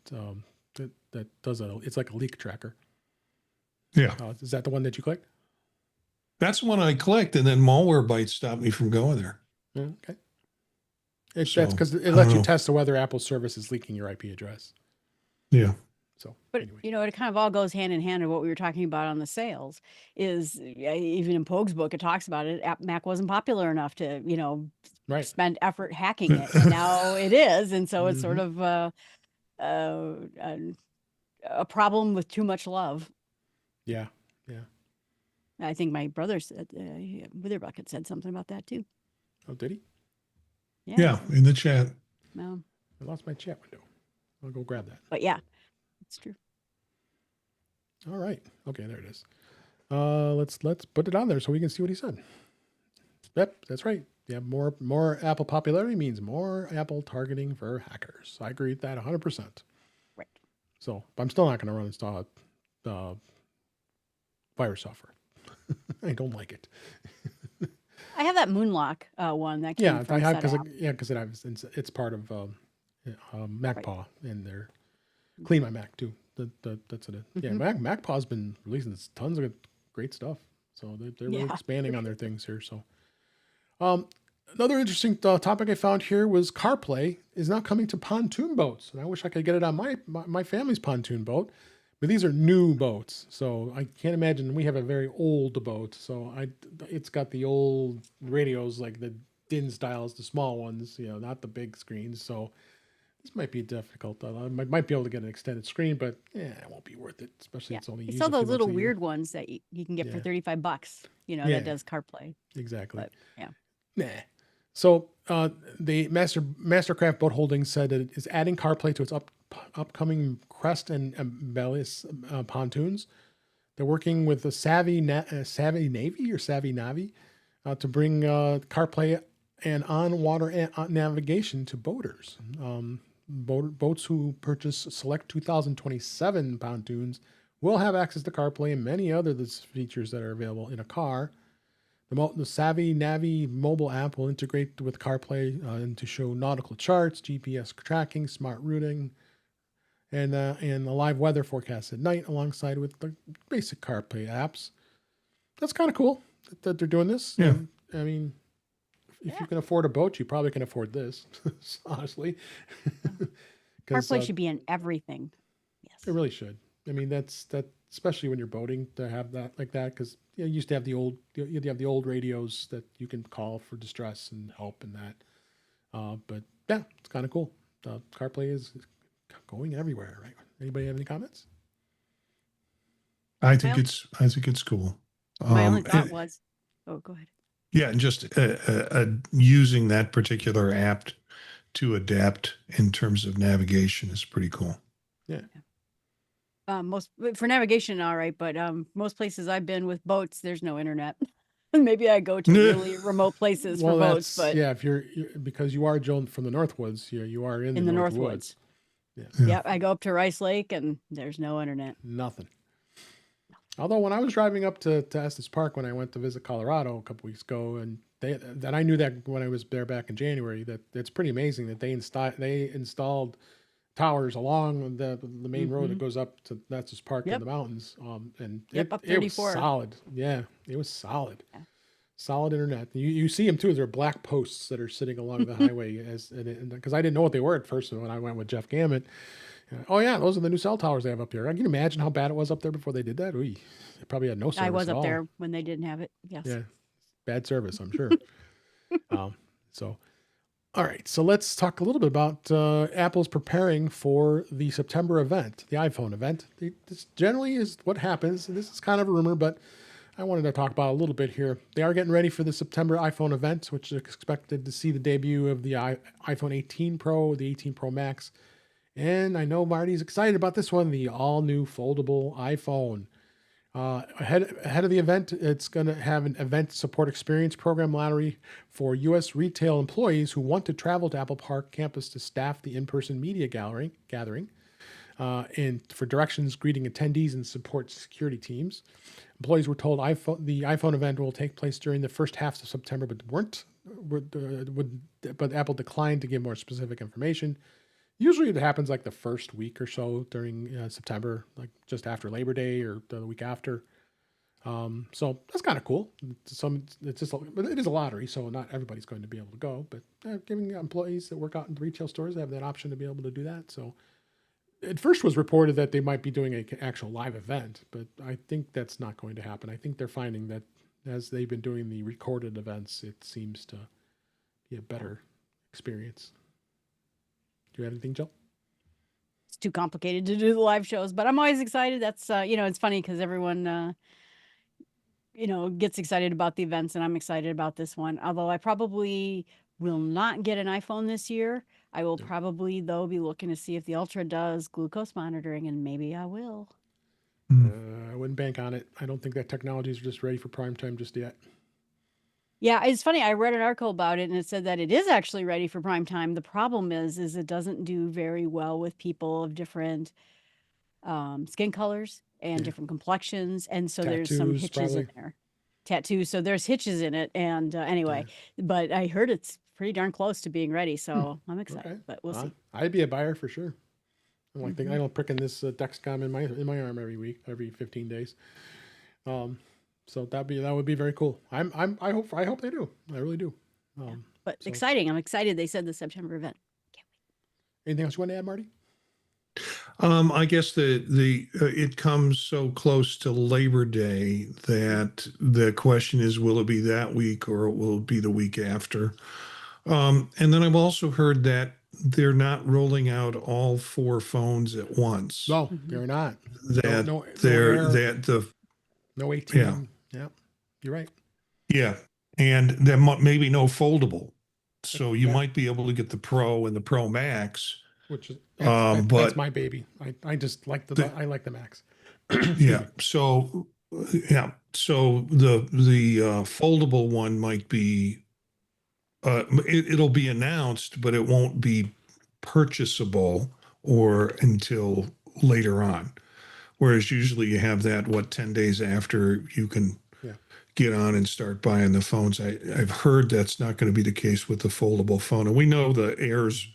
that does it's like a leak tracker. Yeah. Is that the one that you clicked? That's when I clicked, and then Malwarebytes stopped me from going there. Yeah, okay. That's So, because it I lets don't you know. test whether Apple's service is leaking your IP address. Yeah. So, But anyway. it kind of all goes hand in hand with what we were talking about on the sales. Is even in Pogue's book, it talks about it. Mac wasn't popular enough to Right. spend effort hacking it, and now it is, and so it's sort Mhm. of a problem with too much love. Yeah. I think my brother said Witherbuck had said something about that too. Oh, did he? Yeah, in the chat. No, I lost my chat window. I'll go grab that. but yeah, it's true. All right. Okay, there it is. Let's put it on there so we can see what he said. Yep, that's right. Yeah, more Apple popularity means more Apple targeting for hackers. I agree with that 100%. Right. So, but I'm still not going to install virus software. I don't like it. I have that Moonlock one that came Yeah, from I have SetApp. because it's part of MacPaw and they're clean my Mac too. That's it. Yeah, MacPaw's been releasing tons of great stuff. So they're really expanding on their things here. So, another interesting topic I found here was CarPlay is now coming to pontoon boats, and I wish I could get it on my family's pontoon boat. But these are new boats, so I can't imagine. We have a very old boat, so it's got the old radios, like the DIN styles, the small ones, not the big screens. So this might be difficult. I might be able to get an extended screen, but it won't be worth it, especially it's only. It's all those little weird ones that you can get for $35. That does CarPlay. Exactly. But, yeah. Nah. So the Mastercraft Boat Holdings said that it is adding CarPlay to its upcoming Crest and Bellis pontoons. They're working with the Savvy Navy to bring CarPlay and on-water navigation to boaters. Boats who purchase select 2027 pontoons will have access to CarPlay and many other features that are available in a car. The Savvy Navi mobile app will integrate with CarPlay and to show nautical charts, GPS tracking, smart routing, and the live weather forecast at night, alongside with the basic CarPlay apps. That's kind of cool that they're doing this. Yeah. I mean, if you can afford a boat, you probably can afford this, honestly. CarPlay should be in everything. Yes. It really should. I mean, that's especially when you're boating, to have that like that, because you used to have the old radios that you can call for distress and help and that. But yeah, it's kind of cool. CarPlay is going everywhere, right? Anybody have any comments? I think it's cool. My only thought was, go ahead. Yeah, and just using that particular app to adapt in terms of navigation is pretty cool. Yeah. Most for navigation, all right, but most places I've been with boats, there's no internet. Maybe I go to really remote places for boats, but if you're because you are Joan from the Northwoods, you are in the Northwoods. Yeah. Yep, I go up to Rice Lake and there's no internet. Nothing. Although when I was driving up to Estes Park when I went to visit Colorado a couple weeks ago, and I knew that when I was there back in January, that it's pretty amazing that they installed towers along the main road that goes up to Estes Park in the mountains. And it was solid. Yeah, it was solid. Yeah. Solid internet. You see them too. They're black posts that are sitting along the highway because I didn't know what they were at first when I went with Jeff Gammett. Oh yeah, those are the new cell towers they have up there. Can you imagine how bad it was up there before they did that? They probably had no service I was at up all. there when they didn't have it. Yes. Yeah, bad service, I'm sure. So, all right. So let's talk a little bit about Apple's preparing for the September event, the iPhone event. This generally is what happens. This is kind of a rumor, but I wanted to talk about a little bit here. They are getting ready for the September iPhone event, which is expected to see the debut of the iPhone 18 Pro, the 18 Pro Max. And I know Marty's excited about this one, the all-new foldable iPhone. Ahead of the event, it's going to have an event support experience program lottery for U.S. retail employees who want to travel to Apple Park campus to staff the in-person media gathering, and for directions, greeting attendees, and support security teams. Employees were told the iPhone event will take place during the first half of September, but Apple declined to give more specific information. Usually it happens like the first week or so during September, like just after Labor Day or the week after. So that's kind of cool. But it is a lottery, so not everybody's going to be able to go. But giving employees that work out in the retail stores have that option to be able to do that. So at first was reported that they might be doing an actual live event, but I think that's not going to happen. I think they're finding that as they've been doing the recorded events, it seems to be a better experience. Do you have anything, Jill? It's too complicated to do the live shows, but I'm always excited. That's, it's funny because everyone, gets excited about the events, and I'm excited about this one. Although I probably will not get an iPhone this year. I will probably, though, be looking to see if the Ultra does glucose monitoring, and maybe I will. I wouldn't bank on it. I don't think that technology is just ready for prime time just yet. Yeah, it's funny. I read an article about it, and it said that it is actually ready for prime time. The problem is it doesn't do very well with people of different skin colors and different complexions, and so there's some hitches in there. Tattoos. So there's hitches in it, and anyway, but I heard it's pretty darn close to being ready, so I'm excited. Okay. But we'll see. I'd be a buyer for sure. I don't pricking this Dexcom in my arm every 15 days. So that would be very cool. I hope they do. I really do. Exciting. I'm excited. They said the September event. Can't wait. Anything else you want to add, Marty? I guess it comes so close to Labor Day that the question is, will it be that week or will it be the week after? And then I've also heard that they're not rolling out all 4 phones at once. No, they're not. No 18. Yeah, you're right. Yeah, and there maybe no foldable, so you might be able to get the Pro and the Pro Max. Which is that's my baby. I just like I like the Max. Yeah. So the foldable one might be it'll be announced, but it won't be purchasable until later on. Whereas usually you have that 10 days after you can get on and start buying the phones. I've heard that's not going to be the case with the foldable phone, and we know the Airs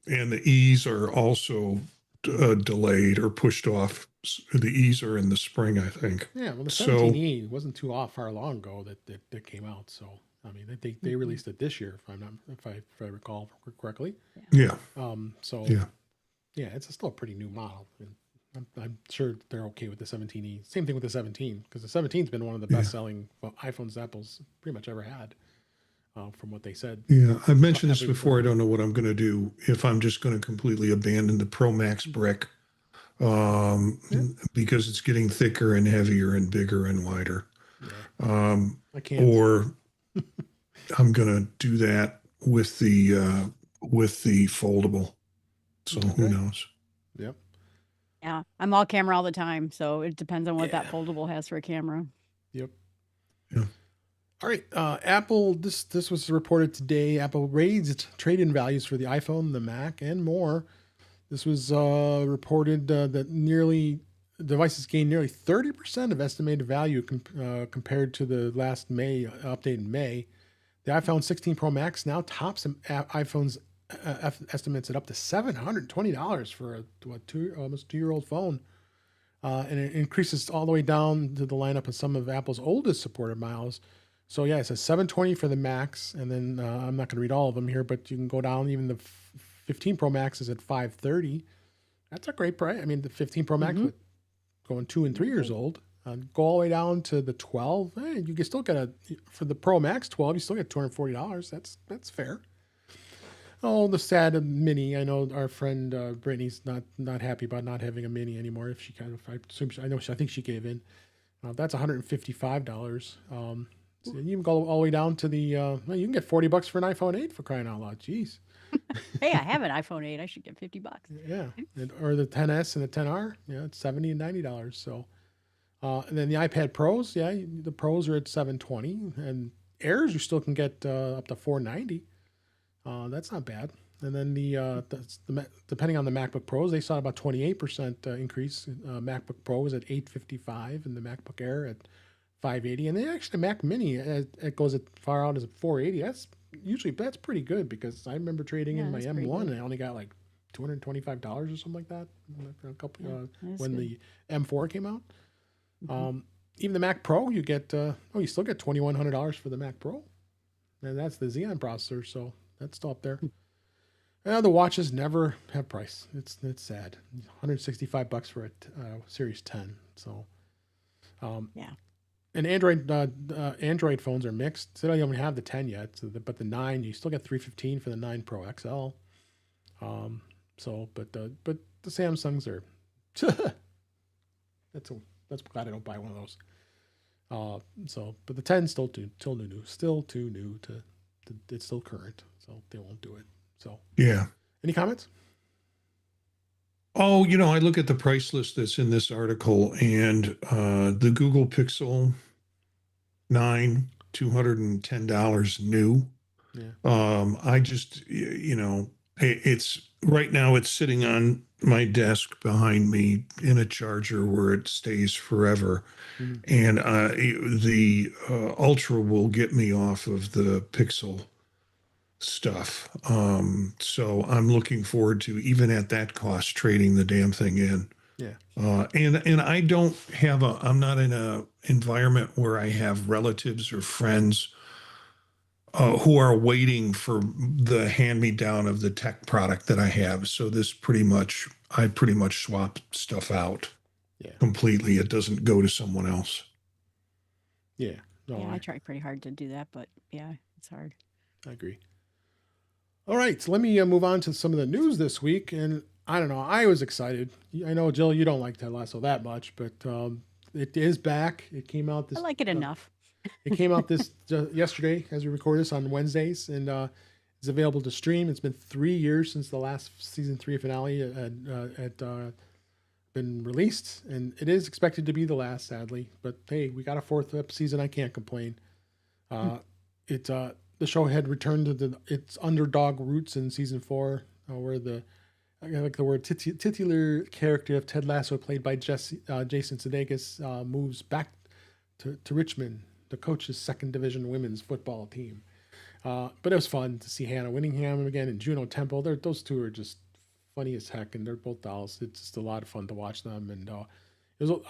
and the E's are also delayed or pushed off. The E's are in the spring, I think. Yeah, well, the 17E wasn't too far long ago that came out. So I mean, they released it this year, if I recall correctly. Yeah. It's still a pretty new model, and I'm sure they're okay with the 17E. Same thing with the 17, because the 17's been one of the best-selling iPhones Apple's pretty much ever had. From what they said. Yeah, I've mentioned this before. I don't know what I'm going to do if I'm just going to completely abandon the Pro Max brick because it's getting thicker and heavier and bigger and wider. I can't. Or I'm going to do that with the foldable. So who knows? Yep. Yeah, I'm all camera all the time, so it depends on what that foldable has for a camera. Yep. Yeah. All right, Apple, this was reported today. Apple raised trade-in values for the iPhone, the Mac, and more. This was reported that devices gained nearly 30% of estimated value compared to the last update in May. The iPhone 16 Pro Max now tops iPhone's estimates at up to $720 for a almost 2-year-old phone. And it increases all the way down to the lineup of some of Apple's oldest supported models. So yeah, it says $720 for the Max, and then I'm not going to read all of them here, but you can go down even the 15 Pro Max is at $530. That's a great price. I mean, the 15 Pro Max with going 2 and 3 years old. Go all the way down to the 12. You can still get for the Pro Max 12. You still get $240. That's fair. Oh, the sad Mini. I know our friend Brittany's not happy about not having a Mini anymore. If she I think she gave in. That's $155. So you can go all the way down to the. You can get $40 for an iPhone 8 for crying out loud. Jeez. Hey, I have an iPhone 8. I should get $50. Yeah, or the 10s and the 10R. Yeah, it's $70 and $90. So, and then the iPad Pros. Yeah, the Pros are at $720, and Airs you still can get up to $490. That's not bad. And then depending on the MacBook Pros, they saw about 28% increase. MacBook Pro is at $855, and the MacBook Air at $580. And then actually Mac Mini it goes as far out as $480. That's pretty good, because I remember trading in my M1 and I only got like $225 or something like that when the M4 came out. Even the Mac Pro, you get you still get $2,100 for the Mac Pro, and that's the Xeon processor, so that's still up there. The watches never have price. It's sad. $165 for a Series 10. So, And Android phones are mixed. So they don't even have the 10 yet. But the 9, you still get $315 for the 9 Pro XL. But the Samsungs are. That's glad I don't buy one of those. But the 10 still too new to it's still current, so they won't do it. So yeah. Any comments? Oh, I look at the price list that's in this article, and the Google Pixel 9, $210 new. Yeah. I just, it's right now it's sitting on my desk behind me in a charger where it stays forever. And the Ultra will get me off of the Pixel stuff. So I'm looking forward to, even at that cost, trading the damn thing in. Yeah. And I don't have I'm not in a environment where I have relatives or friends who are waiting for the hand-me-down of the tech product that I have. So I pretty much swap stuff out completely. It doesn't go to someone else. Yeah. No, I try pretty hard to do that, but yeah, it's hard. I agree. All right, so let me move on to some of the news this week. And I don't know, I was excited. I know, Jill, you don't like Ted Lasso that much, but it is back. It came out this. I like it enough. It came out yesterday as we record this on Wednesdays, and it's available to stream. It's been 3 years since the last season 3 finale had been released, and it is expected to be the last, sadly. But hey, we got a 4th season. I can't complain. The show had returned to its underdog roots in season 4, where I like the word titular character of Ted Lasso, played by Jason Sudeikis, moves back to Richmond to coach his 2nd Division women's football team. But it was fun to see Hannah Winningham again and Juno Temple. Those two are just funny as heck, and they're both dolls. It's just a lot of fun to watch them. And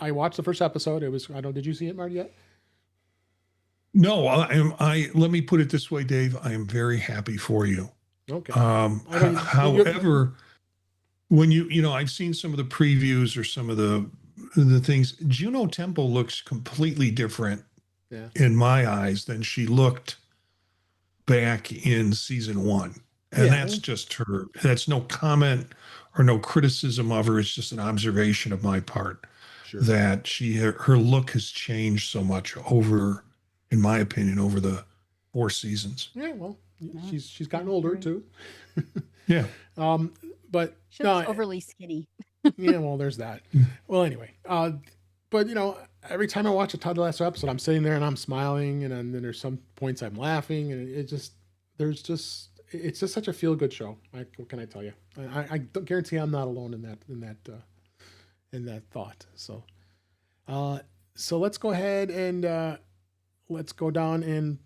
I watched the first episode. Did you see it, Marty, yet? No, let me put it this way, Dave. I am very happy for you. Okay. However, when I've seen some of the previews or some of the things, Juno Temple looks completely different in my eyes than she looked back in season 1. And that's just her. That's no comment or no criticism of her. It's just an observation of my part that her look has changed so much in my opinion, over the 4 seasons. Yeah, well, she's gotten older too. Yeah. But she looks overly skinny. Yeah, well, there's that. Well, anyway, but every time I watch a Ted Lasso episode, I'm sitting there and I'm smiling, and then there's some points I'm laughing, and it's just such a feel good show. What can I tell you? I guarantee I'm not alone in that thought. So let's go ahead and let's go down and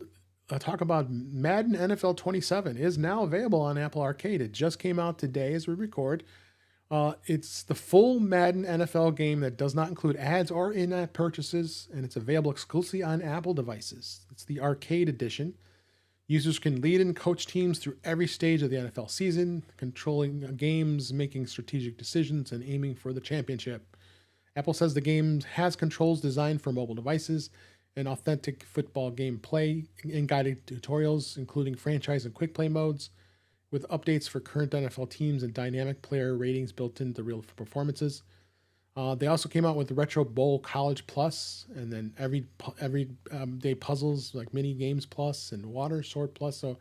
talk about Madden NFL 27 is now available on Apple Arcade. It just came out today as we record. It's the full Madden NFL game that does not include ads or in-app purchases, and it's available exclusively on Apple devices. It's the arcade edition. Users can lead and coach teams through every stage of the NFL season, controlling games, making strategic decisions, and aiming for the championship. Apple says the game has controls designed for mobile devices and authentic football gameplay and guided tutorials, including franchise and quick play modes, with updates for current NFL teams and dynamic player ratings built into real performances. They also came out with Retro Bowl College Plus, and then every day puzzles like mini games plus and water sword plus. So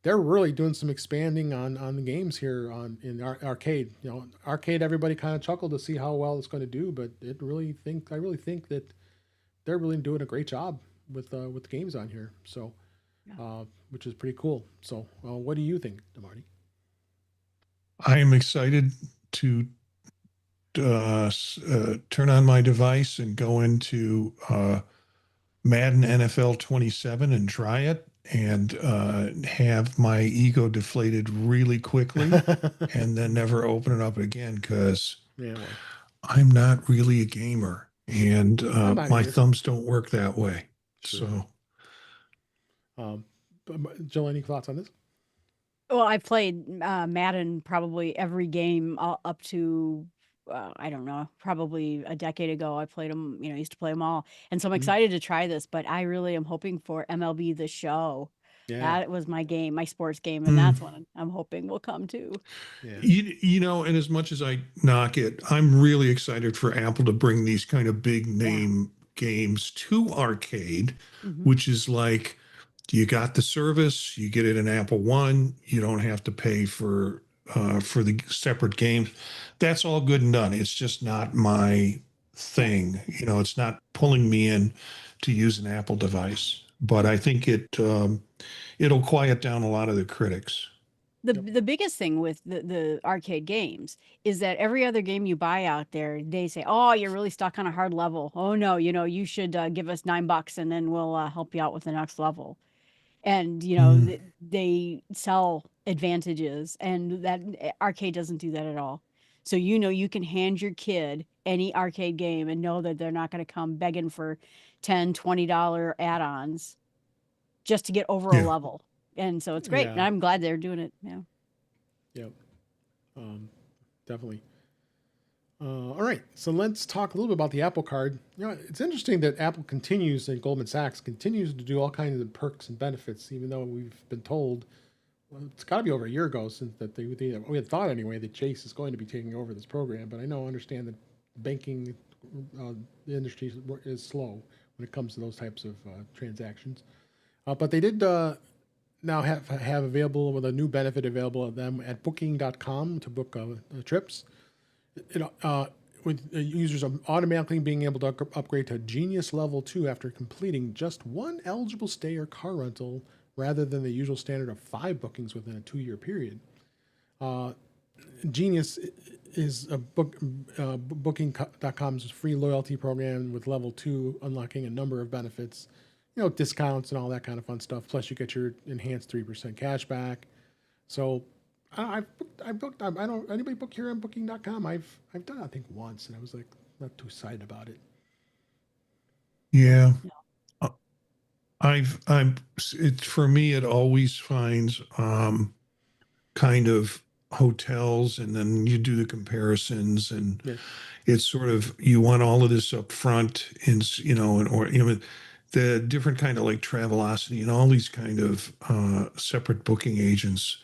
they're really doing some expanding on the games here in arcade. Arcade. Everybody kind of chuckled to see how well it's going to do, but I really think that they're really doing a great job with the games on here. So, which is pretty cool. So, what do you think, Marty? I am excited to turn on my device and go into Madden NFL 27 and try it and have my ego deflated really quickly and then never open it up again because I'm not really a gamer and my thumbs don't work that way. Sure. So, Jill, any thoughts on this? Well, I've played Madden probably every game up to I don't know, probably a decade ago. I played them, used to play them all. And so I'm excited to try this, but I really am hoping for MLB The Show. Yeah. That was my game, my sports game, and that's what I'm hoping will come too. Yeah. And as much as I knock it, I'm really excited for Apple to bring these kind of big name games to arcade, which is like, you got the service, you get it in Apple One, you don't have to pay for the separate games. That's all good and done. It's just not my thing. It's not pulling me in to use an Apple device. But I think it'll quiet down a lot of the critics. The biggest thing with the arcade games is that every other game you buy out there, they say, "Oh, you're really stuck on a hard level. Oh no, you should give us $9 and then we'll help you out with the next level." And they sell advantages, and that arcade doesn't do that at all. So you can hand your kid any arcade game and know that they're not going to come begging for $10-$20 add-ons just to get over a level. And so it's great. And I'm glad they're doing it. Yep. Definitely. All right, so let's talk a little bit about the Apple Card. It's interesting that Apple continues, and Goldman Sachs continues to do all kinds of perks and benefits, even though we've been told, it's got to be over a year ago since that we had thought anyway that Chase is going to be taking over this program. But I understand that banking, the industry is slow when it comes to those types of transactions. But they did now have available with a new benefit available to them at Booking.com to book trips. With users automatically being able to upgrade to Genius Level 2 after completing just one eligible stay or car rental rather than the usual standard of 5 bookings within a 2-year period. Genius is Booking.com's free loyalty program with Level 2 unlocking a number of benefits, discounts and all that kind of fun stuff. Plus you get your enhanced 3% cash back. So I booked. I don't. Anybody book here on Booking.com? I've done it, I think, once, and I was like not too excited about it. Yeah, It's for me. It always finds kind of hotels, and then you do the comparisons, and it's sort of you want all of this up front, and the different kind of like Travelocity and all these kind of separate booking agents,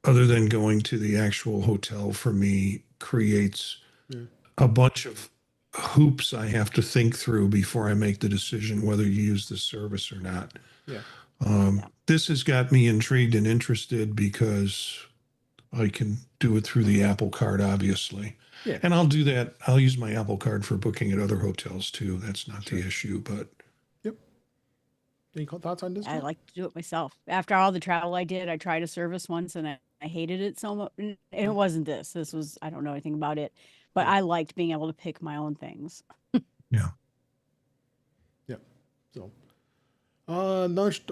other than going to the actual hotel, for me, creates a bunch of hoops I have to think through before I make the decision whether you use the service or not. This has got me intrigued and interested because I can do it through the Apple Card, obviously. And I'll do that. I'll use my Apple Card for booking at other hotels too. That's not the issue, but. Any thoughts on this? I like to do it myself. After all the travel I did, I tried a service once and I hated it so much. And it wasn't this. This was, I don't know anything about it, but I liked being able to pick my own things. So,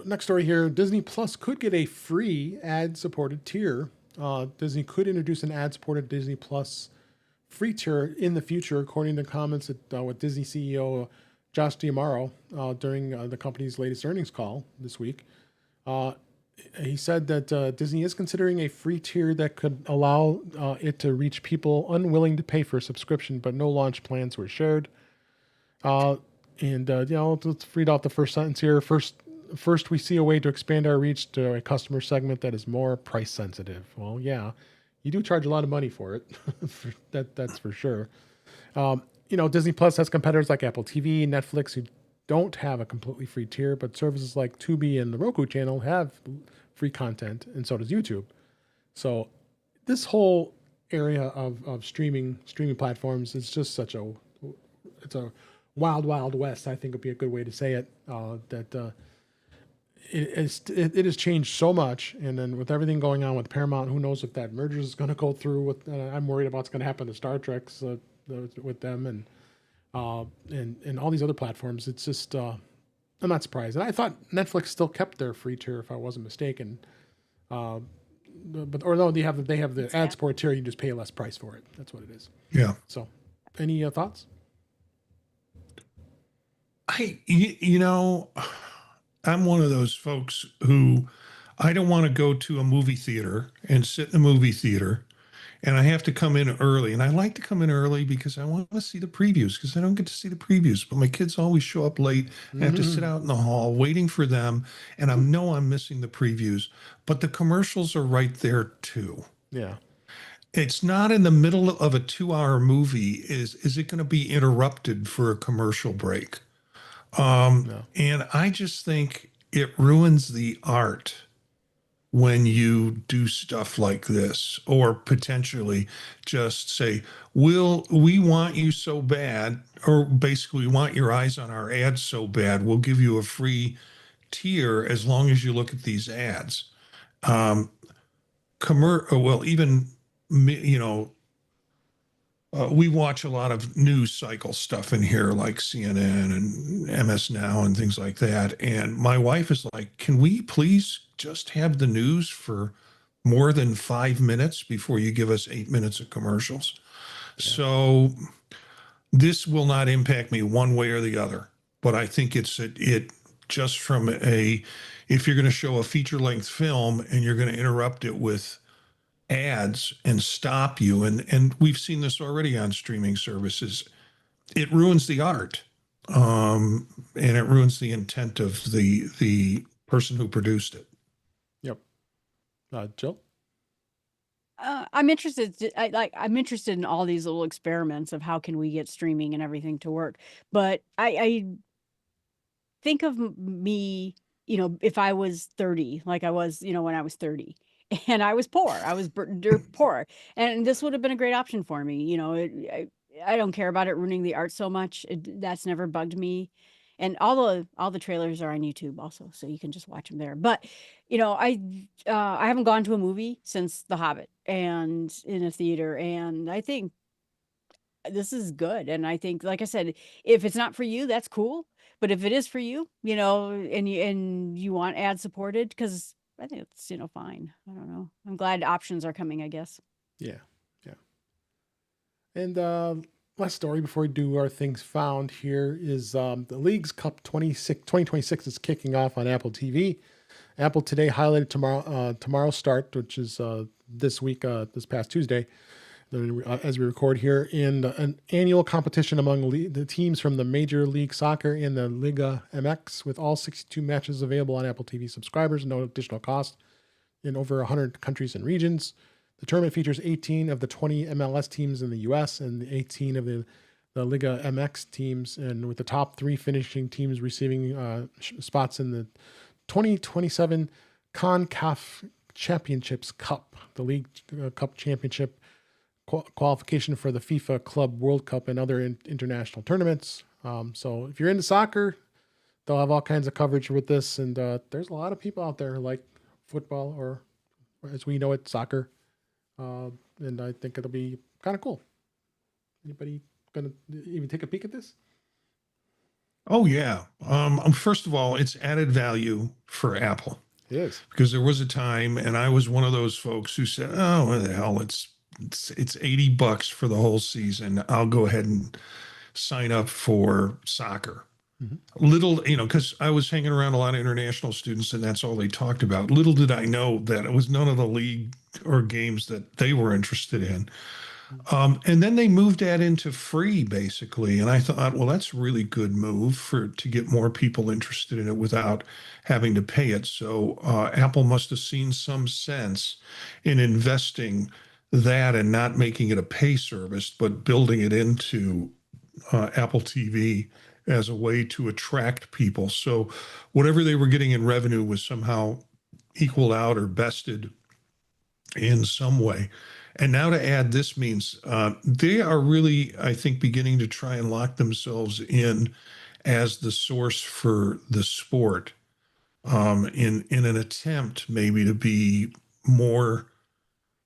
next story here. Disney Plus could get a free ad-supported tier. Disney could introduce an ad-supported Disney Plus free tier in the future, according to comments with Disney CEO Josh D'Amaro during the company's latest earnings call this week. he said that Disney is considering a free tier that could allow it to reach people unwilling to pay for a subscription, but no launch plans were shared. Let's read out the first sentence here. First, we see a way to expand our reach to a customer segment that is more price sensitive. Well, yeah, you do charge a lot of money for it. That's for sure. Disney Plus has competitors like Apple TV, Netflix, who don't have a completely free tier, but services like Tubi and the Roku channel have free content, and so does YouTube. So this whole area of streaming platforms is just it's a wild, wild west, I think would be a good way to say it. It has changed so much, and then with everything going on with Paramount, who knows if that merger is going to go through? I'm worried about what's going to happen to Star Trek's with them and all these other platforms. It's just I'm not surprised. And I thought Netflix still kept their free tier, if I wasn't mistaken. But or no, they have the ad support tier. You just pay a less price for it. That's what it is. Yeah. So, any thoughts? I'm one of those folks who I don't want to go to a movie theater and sit in a movie theater, and I have to come in early. And I like to come in early because I want to see the previews, because I don't get to see the previews. But my kids always show up late. I have to sit out in the hall waiting for them, and I know I'm missing the previews. But the commercials are right there too. Yeah. It's not in the middle of a 2-hour movie. Is it going to be interrupted for a commercial break? No. And I just think it ruins the art when you do stuff like this, or potentially just say, we want you so bad, or basically we want your eyes on our ads so bad, we'll give you a free tier as long as you look at these ads. We watch a lot of news cycle stuff in here, like CNN and MS Now and things like that. And my wife is like, can we please just have the news for more than 5 minutes before you give us 8 minutes of commercials? Yeah. So this will not impact me one way or the other. But I think it just from if you're going to show a feature length film and you're going to interrupt it with ads and stop you, and we've seen this already on streaming services, it ruins the art, and it ruins the intent of the person who produced it. Yep. Jill? I'm interested. I'm interested in all these little experiments of how can we get streaming and everything to work. But I think of me, if I was 30, like I was, when I was 30. And I was poor. I was dirt poor, and this would have been a great option for me. I don't care about it ruining the art so much. That's never bugged me, and all the trailers are on YouTube also, so you can just watch them there. But I haven't gone to a movie since The Hobbit and in a theater, and I think this is good. And I think, like I said, if it's not for you, that's cool. But if it is for you, and you want ad supported, because I think it's, fine. I don't know. I'm glad options are coming, I guess. Yeah. Yeah. And last story before we do our things found here is the League's Cup 2026 is kicking off on Apple TV. Apple today highlighted tomorrow's start, which is this week, this past Tuesday, as we record here, in an annual competition among the teams from the Major League Soccer and the Liga MX, with all 62 matches available on Apple TV subscribers, no additional cost, in over 100 countries and regions. The tournament features 18 of the 20 MLS teams in the U.S. and 18 of the Liga MX teams, and with the top 3 finishing teams receiving spots in the 2027 CONCACAF Championships Cup, the League Cup Championship qualification for the FIFA Club World Cup and other international tournaments. So if you're into soccer, they'll have all kinds of coverage with this. And there's a lot of people out there who like football, or as we know it, soccer. And I think it'll be kind of cool. Anybody going to even take a peek at this? Oh, yeah. First of all, it's added value for Apple. It is. Because there was a time, and I was one of those folks who said, oh, what the hell, it's $80 for the whole season. I'll go ahead and sign up for soccer. Little, because I was hanging around a lot of international students and that's all they talked about. Little did I know that it was none of the league or games that they were interested in. And then they moved that into free basically. And I thought, well, that's a really good move to get more people interested in it without having to pay it. So Apple must have seen some sense in investing that and not making it a pay service, but building it into Apple TV as a way to attract people. So whatever they were getting in revenue was somehow equaled out or bested in some way. And now to add this means they are really, I think, beginning to try and lock themselves in as the source for the sport in an attempt maybe to be more.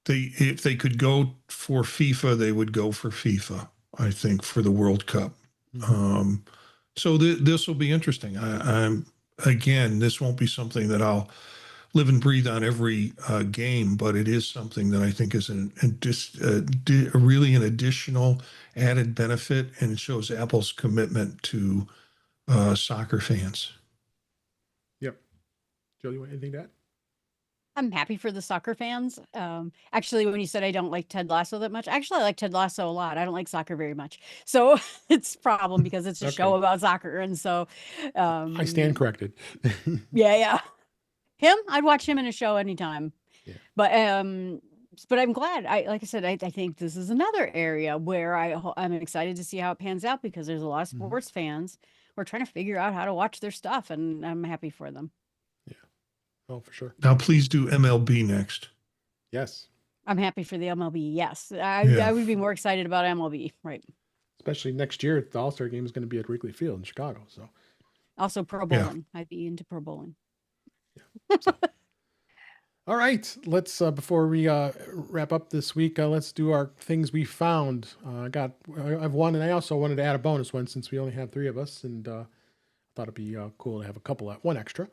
If they could go for FIFA, they would go for FIFA. I think for the World Cup. So this will be interesting. I'm again, this won't be something that I'll live and breathe on every game, but it is something that I think is really an additional added benefit, and it shows Apple's commitment to soccer fans. Yep. Joe, you want anything to add? I'm happy for the soccer fans. Actually, when you said I don't like Ted Lasso that much, actually I like Ted Lasso a lot. I don't like soccer very much. So it's a problem because it's a show about soccer. And so I stand corrected. yeah. I'd watch him in a show anytime. Yeah. But I'm glad. Like I said, I think this is another area where I'm excited to see how it pans out because there's a lot of sports fans who are trying to figure out how to watch their stuff, and I'm happy for them. Oh, for sure. Now, please do MLB next. Yes. I'm happy for the MLB. Yes. I would be more excited about MLB. Right. Especially next year, the All-Star game is going to be at Wrigley Field in Chicago. So also pro bowling. Yeah. I'd be into pro bowling. Yeah. So. All right. Let's, before we wrap up this week, let's do our things we found. I've one, and I also wanted to add a bonus one since we only have 3 of us, and I thought it'd be cool to have one extra.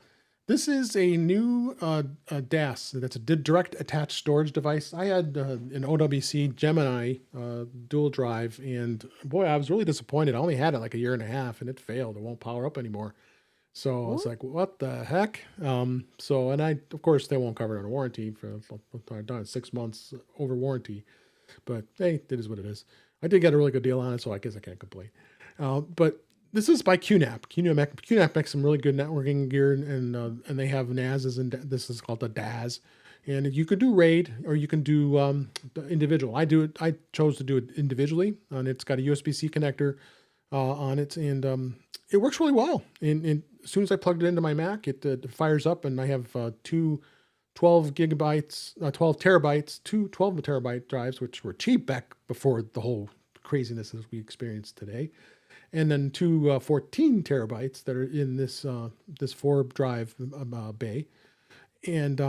This is a new DAS. That's a direct attached storage device. I had an OWC Gemini dual drive, and boy, I was really disappointed. I only had it like a year and a half, and it failed. It won't power up anymore. So I was like, what the heck? And of course, they won't cover it under warranty for 6 months over warranty. But hey, it is what it is. I did get a really good deal on it, so I guess I can't complain. But this is by QNAP. QNAP makes some really good networking gear, and they have NASs, and this is called the DAS. And you could do RAID, or you can do individual. I chose to do it individually, and it's got a USB-C connector on it, and it works really well. And as soon as I plugged it into my Mac, it fires up, and I have 2 12 terabytes, 2 12 terabyte drives, which were cheap back before the whole craziness that we experienced today. And then 2 14 terabytes that are in this 4 drive bay. And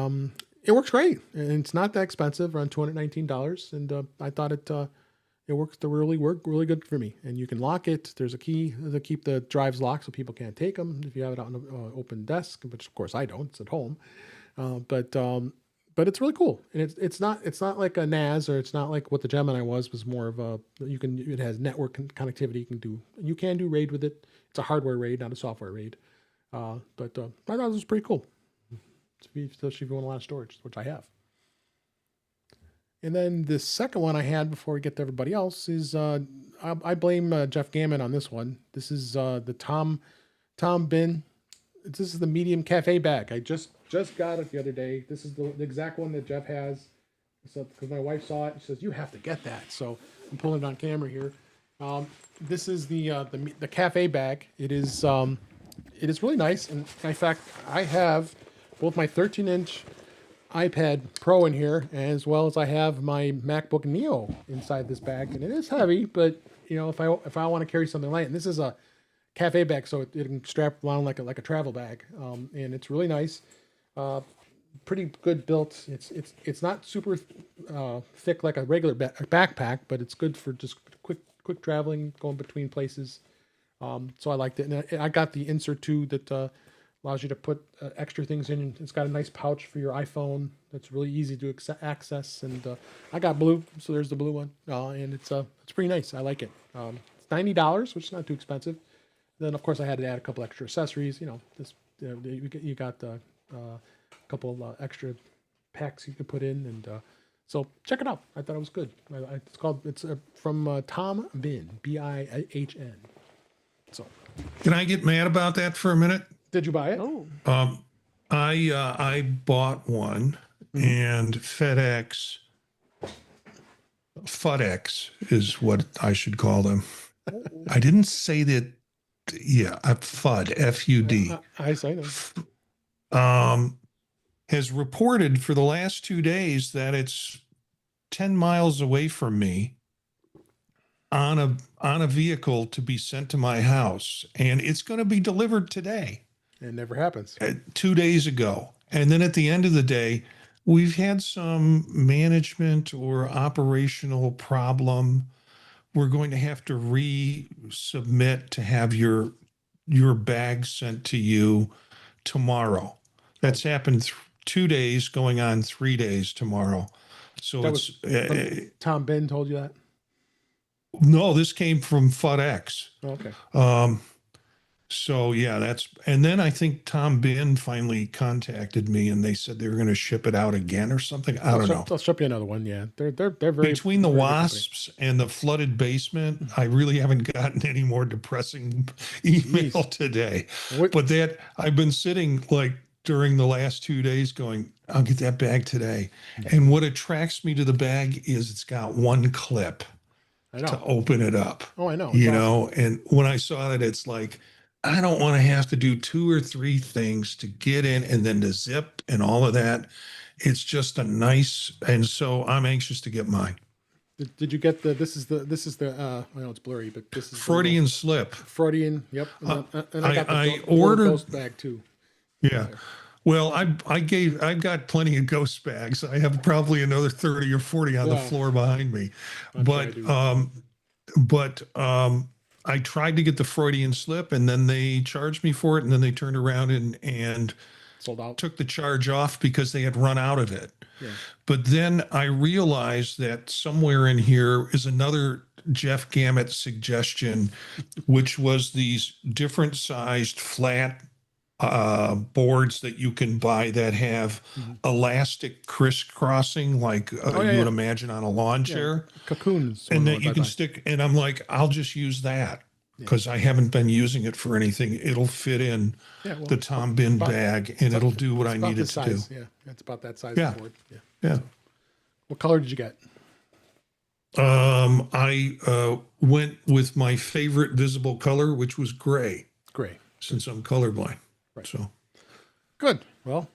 it works great. And it's not that expensive, around $219. And I thought it worked really good for me. And you can lock it. There's a key to keep the drives locked so people can't take them if you have it on an open desk, which of course I don't. It's at home. But it's really cool, and it's not like a NAS, or it's not like what the Gemini was more of a, it has network connectivity. You can do RAID with it. It's a hardware RAID, not a software RAID. But I thought it was pretty cool, especially if you want a lot of storage, which I have. And then the second one I had before we get to everybody else is I blame Jeff Gammon on this one. This is the Tom Bin. This is the medium cafe bag. I just got it the other day. This is the exact one that Jeff has. So because my wife saw it, she says, "You have to get that." So I'm pulling it on camera here. This is the cafe bag. It is really nice. And in fact, I have both my 13-inch iPad Pro in here, as well as I have my MacBook Neo inside this bag. And it is heavy, but if I want to carry something light, and this is a cafe bag, so it can strap around like a travel bag, and it's really nice, pretty good built. It's not super thick like a regular backpack, but it's good for just quick traveling, going between places. So I liked it, and I got the insert too that allows you to put extra things in. It's got a nice pouch for your iPhone that's really easy to access, and I got blue, so there's the blue one, and it's pretty nice. I like it. It's $90, which is not too expensive. Then of course I had to add a couple extra accessories. You got a couple extra packs you could put in, and so check it out. I thought it was good. It's from Tom Bin, Bihn. So Can I get mad about that for a minute? did you buy it? Oh, I bought one, and FedEx is what I should call them. I didn't say that. Yeah, FUD, FUD. I say no. Has reported for the last 2 days that it's 10 miles away from me on a vehicle to be sent to my house, and it's going to be delivered today. It never happens. 2 days ago. And then at the end of the day, we've had some management or operational problem. We're going to have to resubmit to have your bag sent to you tomorrow. That's happened 2 days, going on 3 days tomorrow. So That Tom Ben told you that? no, this came from FedEx. Okay. So yeah, and then I think Tom Bin finally contacted me, and they said they were going to ship it out again or something. I don't know. They'll ship you another one. Yeah, they're very Between the very good wasps and the flooded basement, I really haven't gotten any more depressing email Jeez. today. What- But that I've been sitting like during the last 2 days going, I'll get that bag today. And what attracts me to the bag is it's got one clip I to know. open it up. Oh, I know. It's You awesome. know, and when I saw that, it's like, I don't want to have to do 2 or 3 things to get in and then to zip and all of that. It's just a nice, and so I'm anxious to get mine. Did you get this is the I know it's blurry, but this is Freudian slip. the Freudian. Yep. And I got I the ordered- ghost bag too. Yeah. Well, I've got plenty of ghost bags. I have probably another 30 or 40 on the Yeah. floor behind me. I'm sure I But do. I tried to get the Freudian slip, and then they charged me for it, and then they turned around and Sold out. took the charge off because they had run out of it. Yeah. But then I realized that somewhere in here is another Jeff Gamet suggestion, which was these different sized flat boards that you can buy that have elastic crisscrossing, like you would imagine on a lawn chair, Cocoons. and that you can stick. And I'm like, I'll just use that because I haven't been using it for anything. It'll fit in the Tom Bin bag, and it'll do what I need it to do. Yeah, it's about that size Yeah. board. Yeah. Yeah. What color did you get? I went with my favorite visible color, which was gray, Gray. since I'm colorblind. Right. So Good. Well,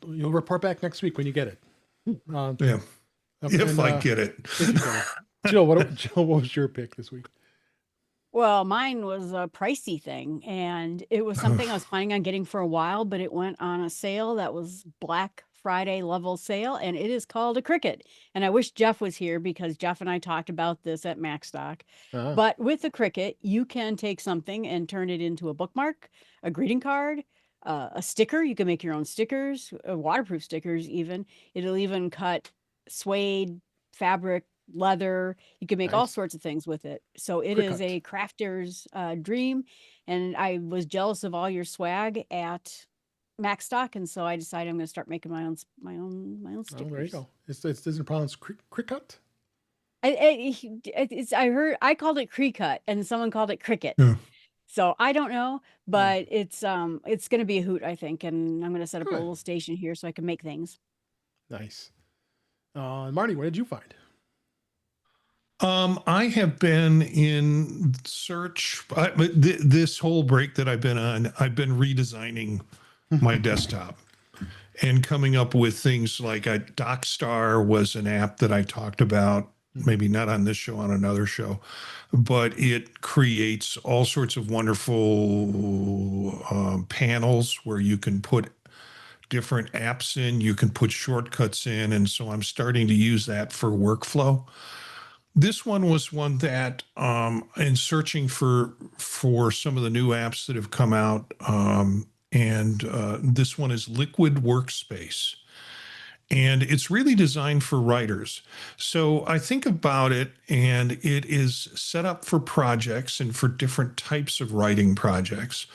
you'll report back next week when you get it. yeah, if I get it. If you get it. Jill, what was your pick this week? well, mine was a pricey thing, and it was something I was planning on getting for a while, but it went on a sale that was Black Friday level sale, and it is called a Cricut. And I wish Jeff was here because Jeff and I talked about this at MacStock. Uh-huh. But with the Cricut, you can take something and turn it into a bookmark, a greeting card, a sticker. You can make your own stickers, waterproof stickers even. It'll even cut suede, fabric, leather. You can make all Nice. sorts of things with it. So it Cricut. is a crafter's dream. And I was jealous of all your swag at MacStock, and so I decided I'm going to start making my own Oh, stickers. there you go. It's isn't pronounced Cricut? I called it Cricut, and someone called it Cricket. Yeah. So I don't know, but it's going to be a hoot, I think, and I'm going to set up a Good. little station here so I can make things. Nice. Marty, what did you find? I have been in search. This whole break that I've been on, I've been redesigning my desktop and coming up with things like DocStar was an app that I talked about, maybe not on this show, on another show, but it creates all sorts of wonderful panels where you can put different apps in, you can put shortcuts in. And so I'm starting to use that for workflow. This one was one that, in searching for some of the new apps that have come out, and this one is Liquid Workspace. and it's really designed for writers. So I think about it, and it is set up for projects and for different types of writing projects.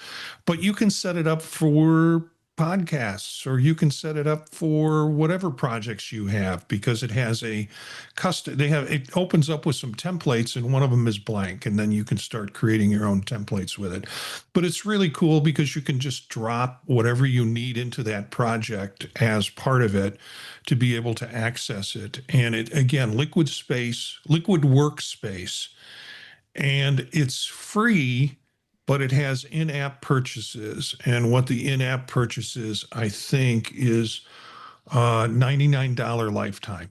But you can set it up for podcasts, or you can set it up for whatever projects you have, because it has a custom, it opens up with some templates, and one of them is blank, and then you can start creating your own templates with it. But it's really cool because you can just drop whatever you need into that project as part of it to be able to access it. And it, again, liquid workspace, and it's free, but it has in-app purchases. And what the in-app purchases, I think, is $99 lifetime.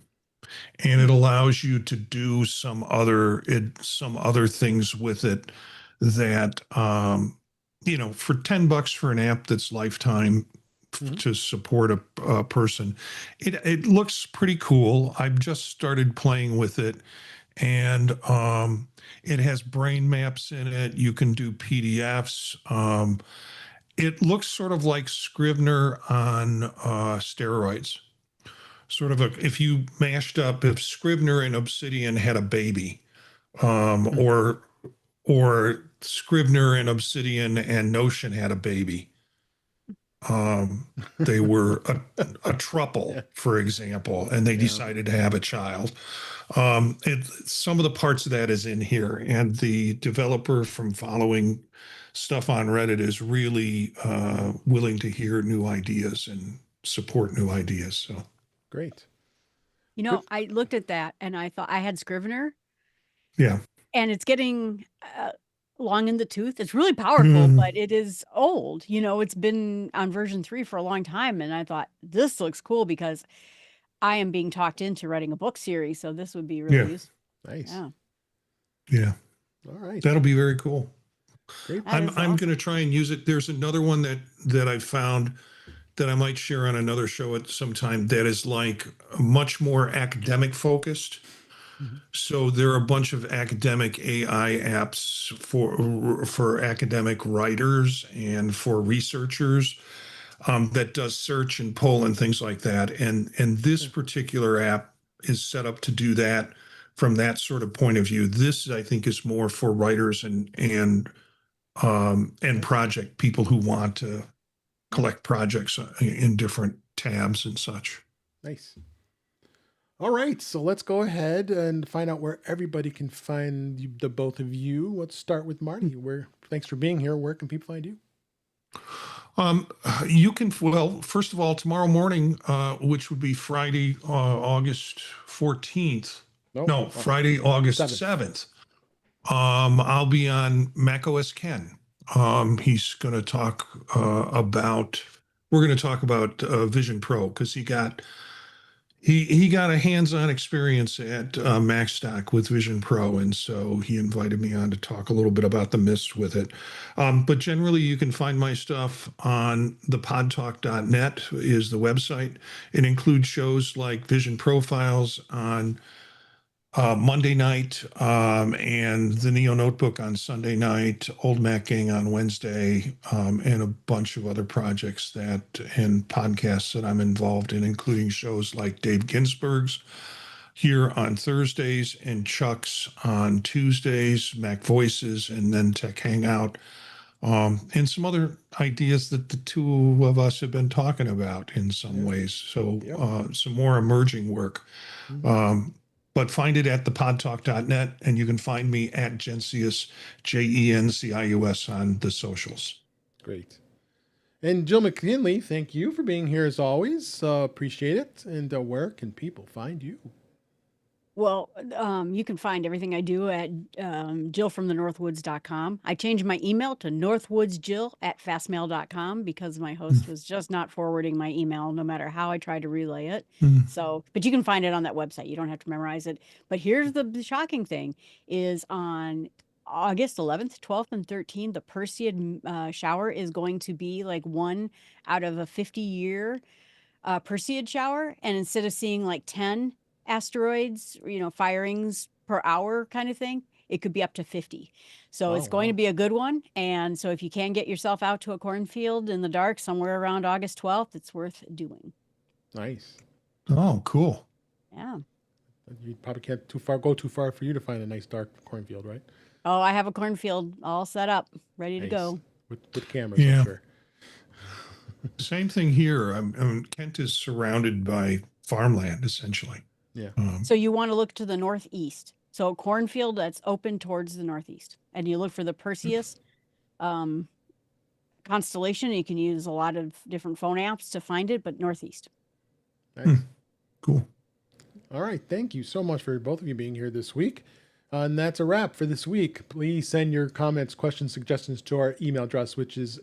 And it allows you to do some other things with it that, for $10 for an app that's lifetime to support a person. It looks pretty cool. I've just started playing with it, and it has brain maps in it. You can do PDFs. It looks sort of like Scrivener on steroids. Sort of if Scrivener and Obsidian had a baby, or Scrivener and Obsidian and Notion had a baby. They were a trouble, for example, and they decided to have a child. Some of the parts of that is in here, and the developer, from following stuff on Reddit, is really willing to hear new ideas and support new ideas. So Great. I looked at that and I thought I had Scrivener, yeah, and it's getting long in the tooth. It's really powerful, but it is old. It's been on version 3 for a long time. And I thought, this looks cool because I am being talked into writing a book series. So this would be really useful. Nice. Yeah. All right. That'll be very cool. Great. I'm going to try and use it. There's another one that I found that I might share on another show at some time, that is like much more academic focused. So there are a bunch of academic AI apps for academic writers and for researchers, that does search and pull and things like that. And this particular app is set up to do that from that sort of point of view. This, I think, is more for writers and project people who want to collect projects in different tabs and such. Nice. All right, so let's go ahead and find out where everybody can find the both of you. Let's start with Marty. Thanks for being here. Where can people find you? You can, first of all, tomorrow morning, which would be Friday, August 14th. Friday, August 7th. I'll be on macOS Ken. He's going to talk we're going to talk about Vision Pro, because he got a hands-on experience at MacStock with Vision Pro, and so he invited me on to talk a little bit about the Mist with it. But generally, you can find my stuff on thepodtalk.net is the website. It includes shows like Vision Profiles on Monday night, and the Neo Notebook on Sunday night, Old Mac Gang on Wednesday, and a bunch of other projects and podcasts that I'm involved in, including shows like Dave Ginsburg's here on Thursdays and Chuck's on Tuesdays, Mac Voices, and then Tech Hangout, and some other ideas that the two of us have been talking about in some ways. So some more emerging work. But find it at thepodtalk.net, and you can find me at Gencius, Jencius, on the socials. Great. And Jill McKinley, thank you for being here as always. Appreciate it. And where can people find you? Well, you can find everything I do at jillfromthenorthwoods.com. I changed my email to northwoodsjill@fastmail.com because my host was just not forwarding my email, no matter how I tried to relay it. So, but you can find it on that website. You don't have to memorize it. But here's the shocking thing is on August 11th, 12th, and 13th, the Perseid shower is going to be like 1 out of a 50-year Perseid shower. And instead of seeing like 10 asteroids, firings per hour kind of thing, it could be up to 50. So it's going to be a good one. And so if you can get yourself out to a cornfield in the dark somewhere around August 12th, it's worth doing. Nice. Oh, cool. Yeah. You probably can't go too far for you to find a nice dark cornfield, right? Oh, I have a cornfield all set up, ready to Nice. go. With cameras, Yeah. I'm sure. Same thing here. Kent is surrounded by farmland, essentially. Yeah. So you want to look to the northeast. So a cornfield that's open towards the northeast. And you look for the Perseus constellation. You can use a lot of different phone apps to find it, but northeast. Nice. Cool. All right. Thank you so much for both of you being here this week. And that's a wrap for this week. Please send your comments, questions, suggestions to our email address, which is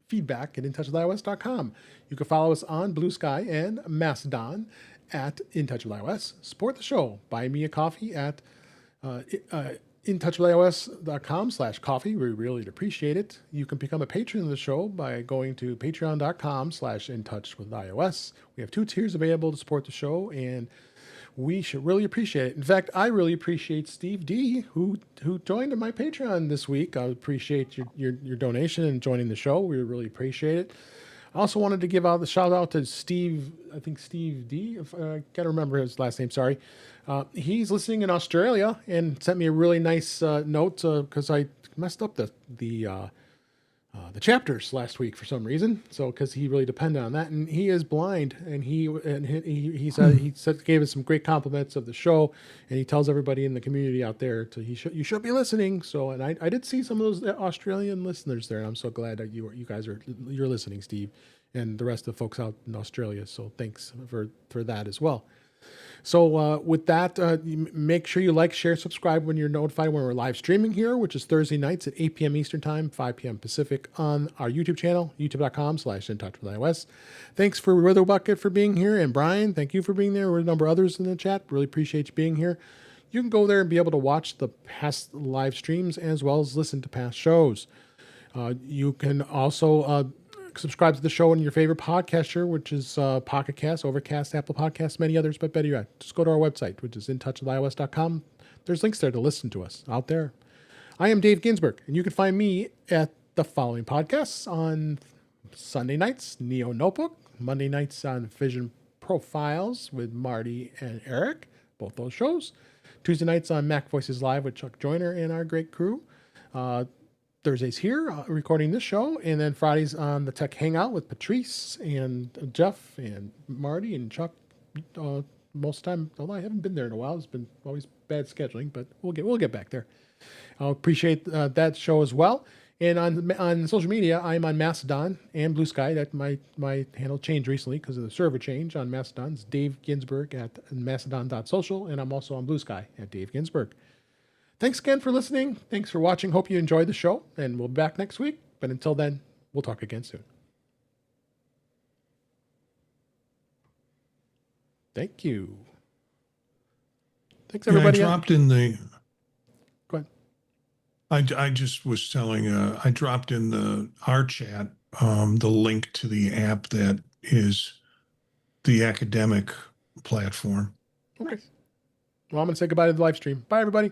feedback@intouchwithios.com. You can follow us on Blue Sky and Mastodon at In Touch with iOS. Support the show. Buy me a coffee at intouchwithios.com/coffee. We really appreciate it. You can become a patron of the show by going to patreon.com/intouchwithios. We have 2 tiers available to support the show, and we should really appreciate it. In fact, I really appreciate Steve D, who joined my Patreon this week. I appreciate your donation and joining the show. We really appreciate it. I also wanted to give out the shout out to Steve, I think Steve D, if I gotta remember his last name, sorry. He's listening in Australia and sent me a really nice note because I messed up the chapters last week for some reason. So because he really depended on that, and he is blind, and he said gave us some great compliments of the show, and he tells everybody in the community out there you should be listening. So, and I did see some of those Australian listeners there, and I'm so glad that you're listening, Steve, and the rest of the folks out in Australia. So thanks for that as well. So with that, make sure you like, share, subscribe when you're notified when we're live streaming here, which is Thursday nights at 8 p.m. Eastern Time, 5 p.m. Pacific on our YouTube channel, youtube.com/intouchwithios. Thanks for Weather Bucket for being here. And Brian, thank you for being there. We're a number of others in the chat. Really appreciate you being here. You can go there and be able to watch the past live streams as well as listen to past shows. You can also subscribe to the show in your favorite podcaster, which is Pocket Cast, Overcast, Apple Podcasts, many others, but better yet, just go to our website, which is intouchwithios.com. There's links there to listen to us out there. I am Dave Ginsburg, and you can find me at the following podcasts on Sunday nights, Neo Notebook, Monday nights on Vision Profiles with Marty and Eric, both those shows. Tuesday nights on Mac Voices Live with Chuck Joyner and our great crew. Thursdays here recording this show, and then Fridays on the Tech Hangout with Patrice and Jeff and Marty and Chuck. Most of the time, although I haven't been there in a while, it's been always bad scheduling, but we'll get back there. I appreciate that show as well. And on social media, I'm on Mastodon and Blue Sky. That my handle changed recently because of the server change on Mastodon. It's Dave Ginsburg at mastodon.social, and I'm also on Blue Sky at Dave Ginsburg. Thanks again for listening. Thanks for watching. Hope you enjoyed the show, and we'll be back next week. But until then, we'll talk again soon. Thank you. Thanks, everybody. I dropped in the... Go ahead. I just was telling, I dropped in our chat the link to the app that is the academic platform. Okay. Well, I'm going to say goodbye to the live stream. Bye, everybody.